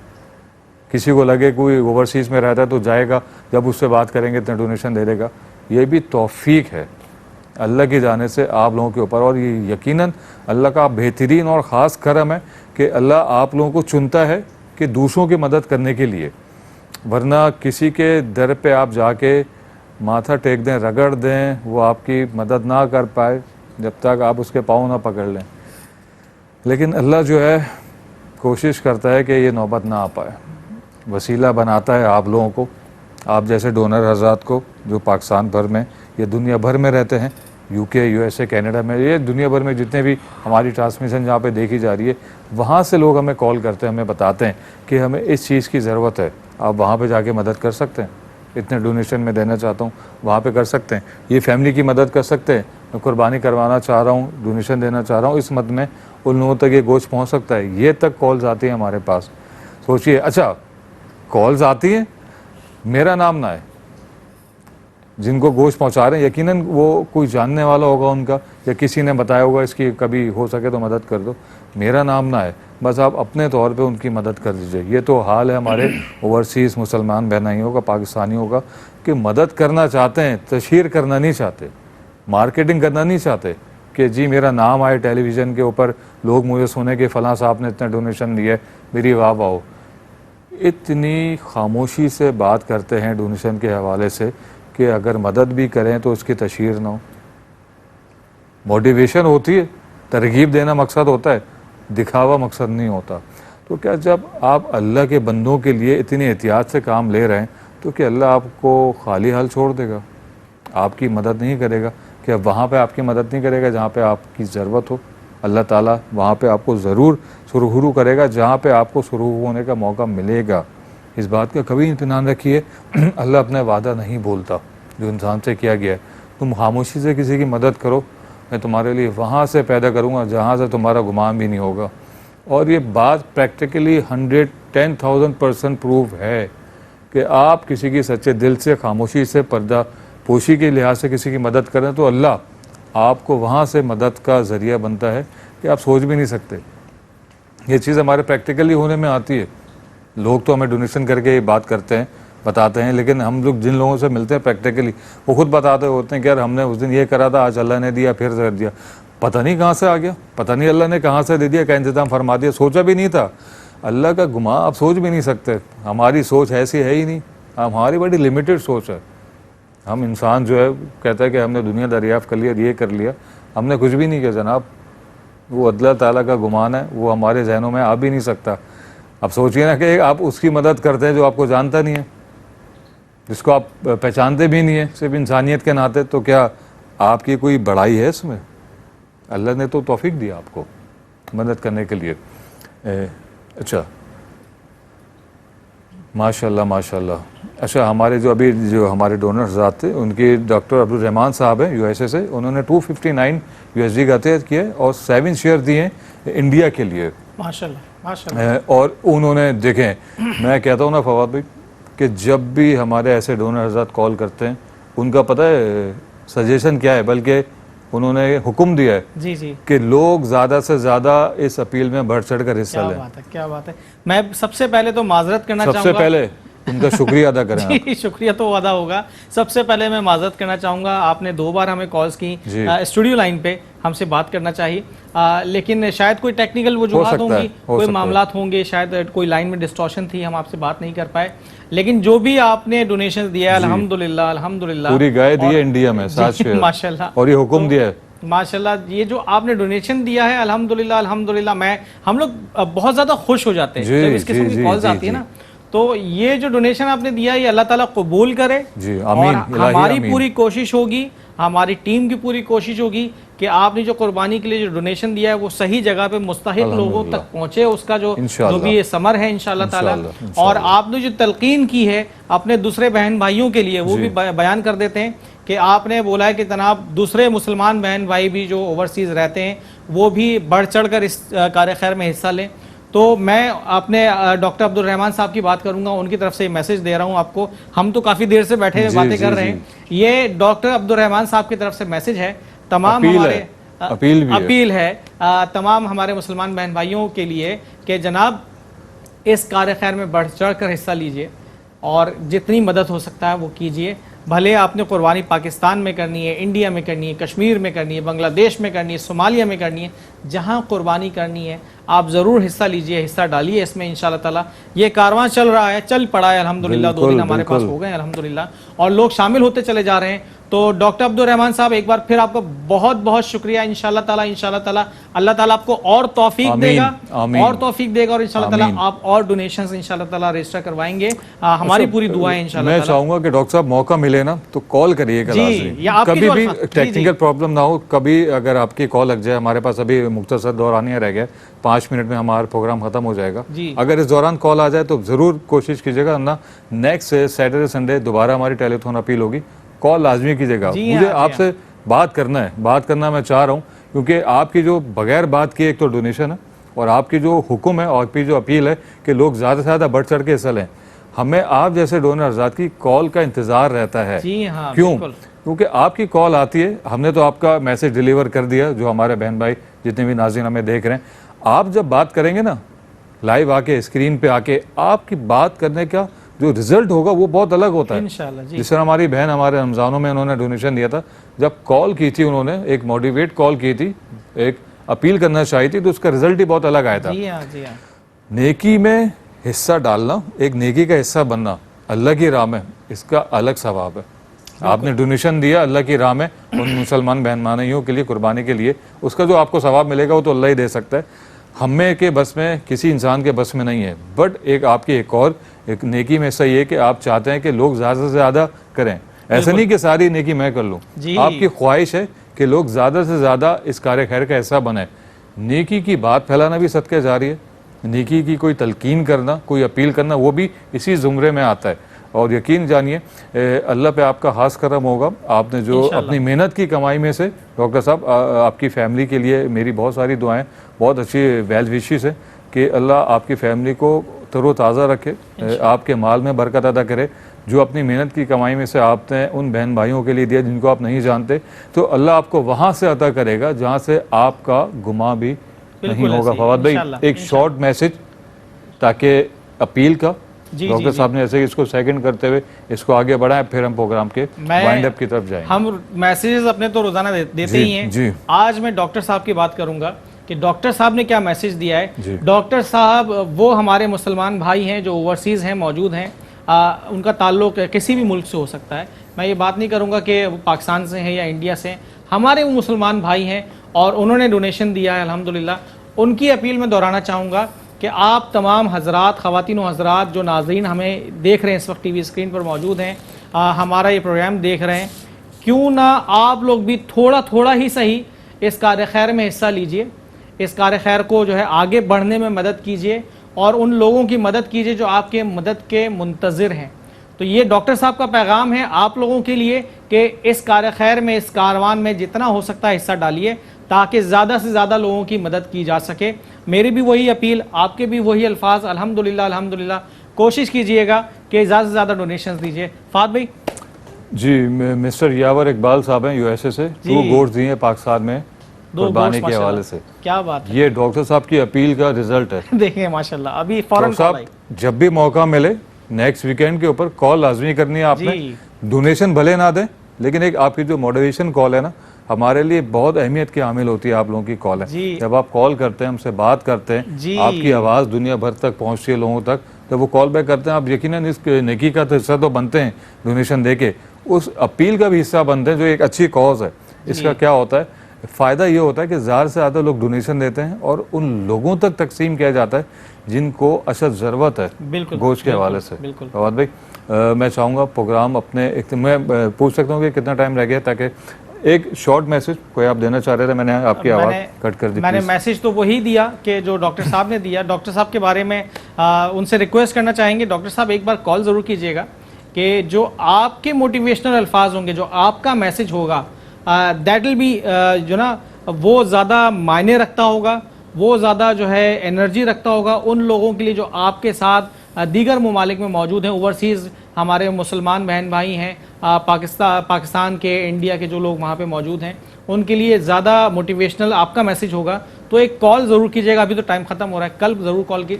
किसी को लगे कोई ओवरसीज़ में रहता है तो जाएगा, जब उससे बात करेंगे तो डोनेशन दे देगा। ये भी तौफीक है अल्लाह की जाने से आप लोगों के ऊपर, और ये यकीनन अल्लाह का बेहतरीन और ख़ास करम है कि अल्लाह आप लोगों को चुनता है कि दूसरों की मदद करने के लिए। वरना किसी के दर पे आप जाके माथा टेक दें, रगड़ दें, वो आपकी मदद ना कर पाए जब तक आप उसके पाँव ना पकड़ लें। लेकिन अल्लाह जो है कोशिश करता है कि ये नौबत ना आ पाए, वसीला बनाता है आप लोगों को, आप जैसे डोनर हज़रात को, जो पाकिस्तान भर में या दुनिया भर में रहते हैं, यूके, यूएसए, कनाडा में, ये दुनिया भर में जितने भी हमारी ट्रांसमिशन जहाँ पे देखी जा रही है, वहाँ से लोग हमें कॉल करते हैं, हमें बताते हैं कि हमें इस चीज़ की ज़रूरत है, आप वहाँ पे जाके मदद कर सकते हैं, इतने डोनेशन में देना चाहता हूँ, वहाँ पे कर सकते हैं, ये फैमिली की मदद कर सकते हैं, मैं कुर्बानी करवाना चाह रहा हूँ, डोनेशन देना चाह रहा हूँ, इस मद में उन लोगों तक ये गोश्त पहुँच सकता है। ये तक कॉल्स आती हैं हमारे पास। सोचिए, अच्छा कॉल्स आती हैं, मेरा नाम ना है, जिनको गोश्त पहुंचा रहे हैं यकीनन वो कोई जानने वाला होगा उनका, या किसी ने बताया होगा इसकी कभी हो सके तो मदद कर दो, मेरा नाम ना है, बस आप अपने तौर पे उनकी मदद कर दीजिए। ये तो हाल है हमारे ओवरसीज़ मुसलमान बहनाइयों का, पाकिस्तानियों का, कि मदद करना चाहते हैं, तशहीर करना नहीं चाहते, मार्केटिंग करना नहीं चाहते कि जी मेरा नाम आए टेलीविज़न के ऊपर, लोग मुझे सुने कि फ़लाँ साहब ने इतना डोनेशन दिया है, मेरी वाह वाह। इतनी खामोशी से बात करते हैं डोनेशन के हवाले से कि अगर मदद भी करें तो उसकी तशहीर ना हो। मोटिवेशन होती है, तरगीब देना मकसद होता है, दिखावा मकसद नहीं होता। तो क्या जब आप अल्लाह के बंदों के लिए इतनी एहतियात से काम ले रहे हैं तो क्या अल्लाह आपको खाली हाल छोड़ देगा? आपकी मदद नहीं करेगा? क्या वहाँ पे आपकी मदद नहीं करेगा जहाँ पे आपकी ज़रूरत हो? अल्लाह ताला वहाँ पे आपको ज़रूर सुरखरू करेगा, जहाँ पे आपको सुरखरू होने का मौका मिलेगा। इस बात का कभी इत्मीनान रखिए, अल्लाह अपना वादा नहीं बोलता जो इंसान से किया गया है। तुम खामोशी से किसी की मदद करो, मैं तुम्हारे लिए वहाँ से पैदा करूँगा जहाँ से तुम्हारा गुमान भी नहीं होगा। और ये बात प्रैक्टिकली 110,000% प्रूव है कि आप किसी की सच्चे दिल से, खामोशी से, पर्दा पोशी के लिहाज से किसी की मदद करें तो अल्लाह आपको वहाँ से मदद का ज़रिया बनता है कि आप सोच भी नहीं सकते। ये चीज़ हमारे प्रैक्टिकली होने में आती है। लोग तो हमें डोनेशन करके ये बात करते हैं, बताते हैं, लेकिन हम लोग जिन लोगों से मिलते हैं प्रैक्टिकली, वो खुद बताते होते हैं कि यार हमने उस दिन ये करा था, आज अल्लाह ने दिया, फिर कर दिया, पता नहीं कहाँ से आ गया, पता नहीं अल्लाह ने कहाँ से दे दिया, क्या इंतज़ाम फरमा दिया, सोचा भी नहीं था। अल्लाह का गुमा आप सोच भी नहीं सकते, हमारी सोच ऐसी है ही नहीं, हमारी बड़ी लिमिटेड सोच है। हम इंसान जो है कहता है कि हमने दुनिया दरियाफ़त कर लिया, ये कर लिया, हमने कुछ भी नहीं किया जनाब। वो अल्लाह ताला का गुमान है, वो हमारे जहनों में आ भी नहीं सकता। अब सोचिए ना कि आप उसकी मदद करते हैं जो आपको जानता नहीं है, जिसको आप पहचानते भी नहीं है, सिर्फ इंसानियत के नाते, तो क्या आपकी कोई बड़ाई है इसमें? अल्लाह ने तो तौफीक दिया आपको मदद करने के लिए। अच्छा, माशाल्लाह माशाल्लाह। अच्छा, हमारे जो हमारे डोनर हज़रात थे, उनकी डॉक्टर अब्दुल रहमान साहब हैं यूएसए से, उन्होंने 259 USD का अतियत किया और 7 शेयर दिए हैं इंडिया के लिए। माशाल्लाह माशाल्लाह। और उन्होंने देखें, मैं कहता हूँ ना फवाद भाई कि जब भी हमारे ऐसे डोनर हज़रात कॉल करते हैं, उनका पता है सजेशन क्या है, बल्कि उन्होंने हुक्म दिया है जी जी कि लोग ज़्यादा से ज़्यादा इस अपील में बढ़ चढ़ कर हिस्सा लें। क्या बात है, क्या बात है। मैं सबसे पहले तो माजरत करना सबसे चाहूँगा, पहले उनका शुक्रिया अदा करें आप। जी शुक्रिया तो अदा होगा। सबसे पहले मैं माजरत करना चाहूँगा, आपने 2 बार हमें कॉल्स की स्टूडियो लाइन पे हमसे बात करना चाहिए, लेकिन शायद कोई टेक्निकल वजूहात होंगी, कोई मामलात होंगे, शायद कोई लाइन में डिस्टॉर्शन थी, हम आपसे बात नहीं कर पाए। लेकिन जो भी आपने डोनेशन दिया है अल्हम्दुलिल्लाह अल्हम्दुलिल्लाह, पूरी गाय दी है इंडिया में 7 शेयर माशाल्लाह, और ये हुक्म दिया है माशाल्लाह। ये जो आपने डोनेशन दिया है अल्हम्दुलिल्लाह अल्हम्दुलिल्लाह, हम लोग बहुत ज़्यादा खुश हो जाते हैं जब इस किस्म की कॉल्स आती है ना। तो ये जो डोनेशन आपने दिया ये अल्लाह ताला कबूल करे जी, और आमीन, इलाही हमारी आमीन। पूरी कोशिश होगी, हमारी टीम की पूरी कोशिश होगी कि आपने जो कुर्बानी के लिए जो डोनेशन दिया है वो सही जगह पे मुस्तहिक लोगों तक पहुंचे, उसका जो भी ये समर है इंशाल्लाह ताला। और आपने जो तलकीन की है अपने दूसरे बहन भाइयों के लिए वो भी बयान कर देते हैं कि आपने बोला है कि जनाब दूसरे मुसलमान बहन भाई भी जो ओवरसीज रहते हैं वो भी बढ़ चढ़ कर इस कार्य खैर में हिस्सा लें। तो मैं अपने डॉक्टर अब्दुल रहमान साहब की बात करूंगा, उनकी तरफ से मैसेज दे रहा हूं आपको। हम तो काफ़ी देर से बैठे हुए बातें कर रहे हैं, ये डॉक्टर अब्दुल रहमान साहब की तरफ से मैसेज है, तमाम हमारे अपील है तमाम हमारे मुसलमान बहन भाइयों के लिए कि जनाब इस कार्य खैर में बढ़ चढ़ कर हिस्सा लीजिए और जितनी मदद हो सकता है वो कीजिए। भले आपने कुर्बानी पाकिस्तान में करनी है, इंडिया में करनी है, कश्मीर में करनी है, बांग्लादेश में करनी है, सोमालिया में करनी है, जहां कुर्बानी करनी है आप ज़रूर हिस्सा लीजिए, हिस्सा डालिए इसमें इंशाल्लाह ताला। ये कारवां चल रहा है, चल पड़ा है अल्हम्दुलिल्लाह, 2 दिन हमारे पास हो गए अल्हम्दुलिल्लाह और लोग शामिल होते चले जा रहे हैं। तो डॉक्टर अब्दुल रहमान साहब एक बार फिर आपका बहुत बहुत शुक्रिया। इंशाल्लाह ताला अल्लाह ताला आपको और तौफीक देगा और तौफीक देगा और इंशाल्लाह ताला आप और डोनेशंस इंशाल्लाह ताला रजिस्टर करवाएंगे। हमारी पूरी दुआएं इंशाल्लाह। मैं चाहूंगा कि डॉक्टर साहब मौका मिले ना तो कॉल करिएगा कभी भी टेक्निकल प्रॉब्लम ना हो, कभी अगर आपकी कॉल लग जाए। हमारे पास अभी मुख्तसर दौरानिया रह गया, 5 मिनट में हमारा प्रोग्राम खत्म हो जाएगा। अगर इस दौरान कॉल आ जाए तो जरूर कोशिश कीजिएगा ना, नेक्स्ट सैटरडे संडे दोबारा हमारी टेलीफोन अपील होगी, कॉल लाजमी कीजिएगा। मुझे आपसे बात करना मैं चाह रहा हूँ क्योंकि आपकी जो बगैर बात की एक तो डोनेशन है और आपकी जो हुक्म है और आपकी जो अपील है कि लोग ज़्यादा से ज़्यादा बढ़ चढ़ के हिस्सा लें, हमें आप जैसे डोनर हज़रात की कॉल का इंतज़ार रहता है। क्यों? क्योंकि आपकी कॉल आती है, हमने तो आपका मैसेज डिलीवर कर दिया, जो हमारे बहन भाई जितने भी नाज़रीन हमें देख रहे हैं, आप जब बात करेंगे ना लाइव आके स्क्रीन पे आके, आपकी बात करने का जो रिजल्ट होगा वो बहुत अलग होता है। जिस तरह हमारी बहन हमारे रमज़ानों में उन्होंने डोनेशन दिया था, जब कॉल की थी उन्होंने एक मोटिवेट कॉल की थी, एक अपील करना चाहिए थी, तो उसका रिजल्ट ही बहुत अलग आया था। नेकी में हिस्सा डालना, एक नेकी का हिस्सा बनना अल्लाह की राह में, इसका अलग सवाब है। आपने डोनेशन दिया अल्लाह की राह में उन मुसलमान बहन भाइयों के लिए, कुर्बानी के लिए, उसका जो आपको सवाब मिलेगा वो तो अल्लाह ही दे सकता है, हमें के बस में, किसी इंसान के बस में नहीं है। बट एक आपकी एक नेकी में ऐसा ही है कि आप चाहते हैं कि लोग ज़्यादा से ज़्यादा करें, ऐसा नहीं कि सारी नेकी मैं कर लूँ, आपकी ख्वाहिश है कि लोग ज़्यादा से ज़्यादा इस कार्य खैर का हिस्सा बने। नेकी की बात फैलाना भी सदके जारी है, नेकी की कोई तलकीन करना, कोई अपील करना, वो भी इसी ज़ुमरे में आता है। और यकीन जानिए अल्लाह पे आपका खास करम होगा। आपने जो अपनी मेहनत की कमाई में से, डॉक्टर साहब आपकी फैमिली के लिए मेरी बहुत सारी दुआएं, बहुत अच्छी वेल विशेस है कि अल्लाह आपकी फैमिली को तरोताज़ा रखे, आपके माल में बरकत अदा करे। जो अपनी मेहनत की कमाई में से आपने उन बहन भाइयों के लिए दिया जिनको आप नहीं जानते, तो अल्लाह आपको वहाँ से अता करेगा जहाँ से आपका गुमा भी नहीं होगा। फवाद भाई एक शॉर्ट मैसेज ताकि अपील का, डॉक्टर साहब ने ऐसे इसको सेकंड करते हुए इसको आगे बढ़ाएं, फिर हम प्रोग्राम के वाइंड अप की तरफ जाएंगे। हम मैसेजेस अपने तो रोजाना देते ही हैं। आज मैं डॉक्टर साहब की बात करूंगा कि डॉक्टर साहब ने क्या मैसेज दिया है। डॉक्टर साहब वो हमारे मुसलमान भाई हैं जो ओवरसीज हैं, मौजूद हैं, उनका ताल्लुक किसी भी मुल्क से हो सकता है। मैं ये बात नहीं करूंगा कि वो पाकिस्तान से हैं या इंडिया से, हमारे वो मुसलमान भाई हैं और उन्होंने डोनेशन दिया है अल्हम्दुलिल्लाह। उनकी अपील में दोहराना चाहूँगा कि आप तमाम हजरात, ख़वातीन व हजरात जो नाज़रीन हमें देख रहे हैं इस वक्त टीवी स्क्रीन पर मौजूद हैं, हमारा ये प्रोग्राम देख रहे हैं, क्यों ना आप लोग भी थोड़ा थोड़ा ही सही इस कार्य खैर में हिस्सा लीजिए, इस कार्य खैर को जो है आगे बढ़ने में मदद कीजिए और उन लोगों की मदद कीजिए जो आपके मदद के मुंतज़िर हैं। तो ये डॉक्टर साहब का पैगाम है आप लोगों के लिए कि इस कार्य खैर में, इस कारवान में जितना हो सकता है हिस्सा डालिए ताकि ज़्यादा से ज़्यादा लोगों की मदद की जा सके। मेरी भी वही अपील, आपके भी वही अल्फाज, अल्हम्दुलिल्लाह अल्हम्दुलिल्लाह। कोशिश कीजिएगा कि ज़्यादा से ज़्यादा डोनेशंस दीजिए। फात भाई जी, मिस्टर यावर इकबाल साहब हैं यूएसए से, 2 गोश्त दिए पाकिस्तान में कुर्बानी के हवाले से। क्या बात है, ये डॉक्टर साहब की अपील का रिजल्ट है। देखिए माशाल्लाह, अभी फौरन साहब जब भी मौका मिले नेक्स्ट वीकेंड के ऊपर कॉल लाजमी करनी है आपने। डोनेशन भले ना दें, लेकिन एक आपकी जो मोटिवेशन कॉल है ना, हमारे लिए बहुत अहमियत की हामिल होती है। आप लोगों की कॉल है, जब आप कॉल करते हैं, हमसे बात करते हैं, आपकी आवाज़ दुनिया भर तक पहुंचती है लोगों तक, जब वो कॉल बैक करते हैं, आप यकीनन इस नेकी का हिस्सा तो बनते हैं डोनेशन दे के, उस अपील का भी हिस्सा बनते हैं जो एक अच्छी कॉज है। इसका क्या होता है, फ़ायदा ये होता है कि ज़्यादा से ज़्यादा लोग डोनेशन देते हैं और उन लोगों तक तकसीम किया जाता है जिनको अशद ज़रूरत है बिल्कुल गोश्त के हवाले से। बिल्कुल। फवाद भाई, मैं चाहूँगा प्रोग्राम अपने मैं पूछ सकता हूँ कि कितना टाइम रह गया, ताकि एक शॉर्ट मैसेज कोई आप देना चाह रहे थे, मैंने आपकी आवाज़ कट कर दी। मैंने मैसेज तो वही दिया कि जो डॉक्टर साहब ने दिया। डॉक्टर साहब के बारे में उनसे रिक्वेस्ट करना चाहेंगे, डॉक्टर साहब एक बार कॉल ज़रूर कीजिएगा कि जो आपके मोटिवेशनल अल्फाज होंगे, जो आपका मैसेज होगा, दैट विल बी जो ना वो ज़्यादा मायने रखता होगा, वो ज़्यादा जो है एनर्जी रखता होगा उन लोगों के लिए जो आपके साथ दीगर ममालिक में मौजूद हैं। ओवरसीज़ हमारे मुसलमान बहन भाई हैं, पाकिस्तान के, इंडिया के जो लोग वहाँ पे मौजूद हैं, उनके लिए ज़्यादा मोटिवेशनल आपका मैसेज होगा। तो एक कॉल ज़रूर कीजिएगा। अभी तो टाइम ख़त्म हो रहा है, कल ज़रूर कॉल की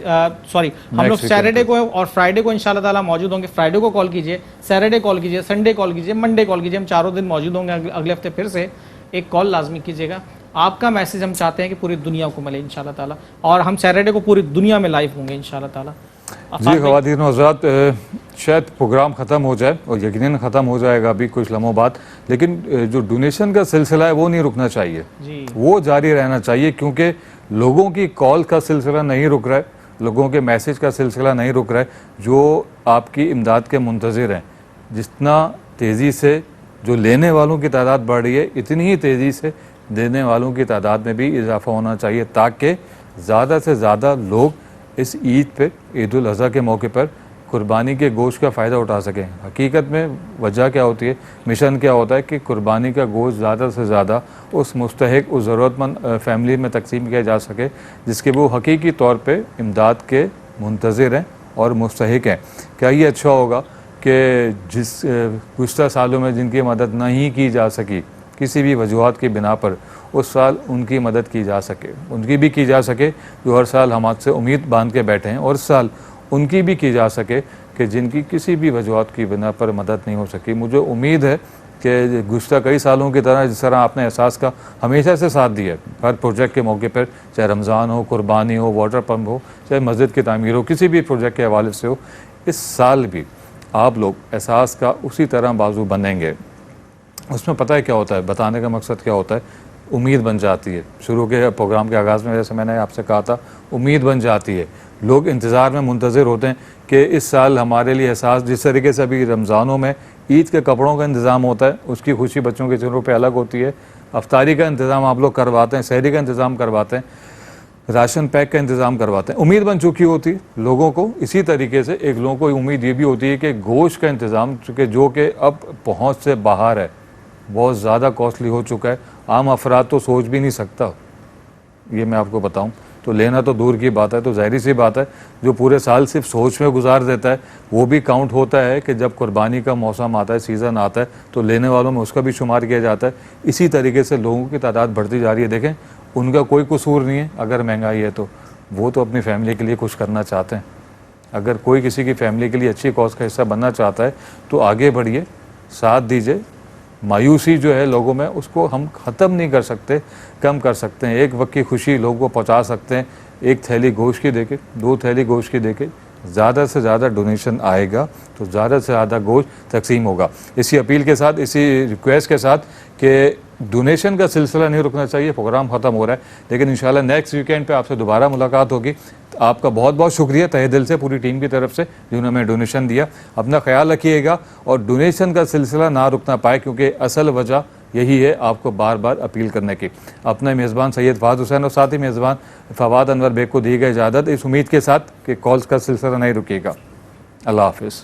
सॉरी हम लोग सैटरडे को और फ्राइडे को इंशाल्लाह ताला मौजूद होंगे। फ्राइडे को कॉल कीजिए, सैटरडे कॉल कीजिए, संडे कॉल कीजिए, मंडे कॉल कीजिए। हम चारों दिन मौजूद होंगे। अगले हफ्ते फिर से एक कॉल लाजमी कीजिएगा। आपका मैसेज हम चाहते हैं कि पूरी दुनिया को मिले इंशाल्लाह ताला, और हम सैटरडे को पूरी दुनिया में लाइव होंगे इंशाल्लाह ताला। जी ख़वातीन व हज़रात, शायद प्रोग्राम ख़त्म हो जाए और यकीनन ख़त्म हो जाएगा अभी कुछ लम्हों बाद, लेकिन जो डोनेशन का सिलसिला है वो नहीं रुकना चाहिए जी। वो जारी रहना चाहिए, क्योंकि लोगों की कॉल का सिलसिला नहीं रुक रहा है, लोगों के मैसेज का सिलसिला नहीं रुक रहा है, जो आपकी इमदाद के मुंतज़िर हैं। जितना तेज़ी से जो लेने वालों की तादाद बढ़ रही है, इतनी ही तेज़ी से देने वालों की तादाद में भी इजाफा होना चाहिए, ताकि ज़्यादा से ज़्यादा लोग इस ईद पे, ईद उल अज़हा के मौके पर कुर्बानी के गोश्त का फ़ायदा उठा सकें। हकीकत में वजह क्या होती है, मिशन क्या होता है कि कुर्बानी का गोश्त ज़्यादा से ज़्यादा उस मुस्तहिक, उस ज़रूरतमंद फैमिली में तकसीम किया जा सके जिसके वो हकीकी तौर पे इमदाद के मुंतज़िर हैं और मुस्तहिक हैं। क्या ये अच्छा होगा कि जिस गुज़श्ता सालों में जिनकी मदद नहीं की जा सकी किसी भी वजूहात की बिना पर, उस साल उनकी मदद की जा सके, उनकी भी की जा सके जो हर साल हम से उम्मीद बांध के बैठे हैं, और इस साल उनकी भी की जा सके कि जिनकी किसी भी वजूहात की बिना पर मदद नहीं हो सकी। मुझे उम्मीद है कि गुज़श्ता कई सालों की तरह जिस तरह आपने एहसास का हमेशा से साथ दिया हर प्रोजेक्ट के मौके पर, चाहे रमज़ान हो, कुर्बानी हो, वाटर पम्प हो, चाहे मस्जिद की तामीर हो, किसी भी प्रोजेक्ट के हवाले से हो, इस साल भी आप लोग एहसास का उसी तरह बाजू बनेंगे। उसमें पता है क्या होता है, बताने का मकसद क्या होता है, उम्मीद बन जाती है। शुरू के प्रोग्राम के आगाज़ में जैसे मैंने आपसे कहा था, उम्मीद बन जाती है। लोग इंतज़ार में मुंतज़िर होते हैं कि इस साल हमारे लिए एहसास, जिस तरीके से अभी रमज़ानों में ईद के कपड़ों का इंतज़ाम होता है, उसकी खुशी बच्चों के चेहरों पे अलग होती है। अफ्तारी का इंतज़ाम आप लोग करवाते हैं, सहरी का इंतज़ाम करवाते हैं, राशन पैक का इंतज़ाम करवाते हैं, उम्मीद बन चुकी होती है लोगों को। इसी तरीके से एक लोगों को उम्मीद ये भी होती है कि गोश्त का इंतज़ाम, चूँकि जो कि अब पहुँच से बाहर है, बहुत ज़्यादा कॉस्टली हो चुका है, आम अफराद तो सोच भी नहीं सकता, ये मैं आपको बताऊं, तो लेना तो दूर की बात है। तो ज़ाहिर सी बात है, जो पूरे साल सिर्फ सोच में गुजार देता है वो भी काउंट होता है कि जब कुर्बानी का मौसम आता है, सीज़न आता है, तो लेने वालों में उसका भी शुमार किया जाता है। इसी तरीके से लोगों की तादाद बढ़ती जा रही है। देखें, उनका कोई कसूर नहीं है अगर महंगाई है, तो वो तो अपनी फैमिली के लिए कुछ करना चाहते हैं। अगर कोई किसी की फैमिली के लिए अच्छी कॉज का हिस्सा बनना चाहता है तो आगे बढ़िए, साथ दीजिए। मायूसी जो है लोगों में, उसको हम ख़त्म नहीं कर सकते, कम कर सकते हैं। एक वक्त की खुशी लोगों को पहुंचा सकते हैं। एक थैली गोश्त की देके, 2 थैली गोश्त की देके ज़्यादा से ज़्यादा डोनेशन आएगा तो ज़्यादा से ज़्यादा गोश्त तकसीम होगा। इसी अपील के साथ, इसी रिक्वेस्ट के साथ कि डोनेशन का सिलसिला नहीं रुकना चाहिए। प्रोग्राम ख़त्म हो रहा है, लेकिन इंशाल्लाह नेक्स्ट वीकेंड पे आपसे दोबारा मुलाकात होगी। आपका बहुत बहुत शुक्रिया तहे दिल से पूरी टीम की तरफ से जिन्होंने हमें डोनेशन दिया। अपना ख्याल रखिएगा और डोनेशन का सिलसिला ना रुकना पाए, क्योंकि असल वजह यही है आपको बार बार अपील करने की। अपना मेज़बान सैयद फ़वाद हुसैन और साथ ही मेज़बान फ़वाद अनवर बेग को दी गई इजाज़त, इस उम्मीद के साथ कि कॉल्स का सिलसिला नहीं रुकेगा। अल्लाह हाफिज़।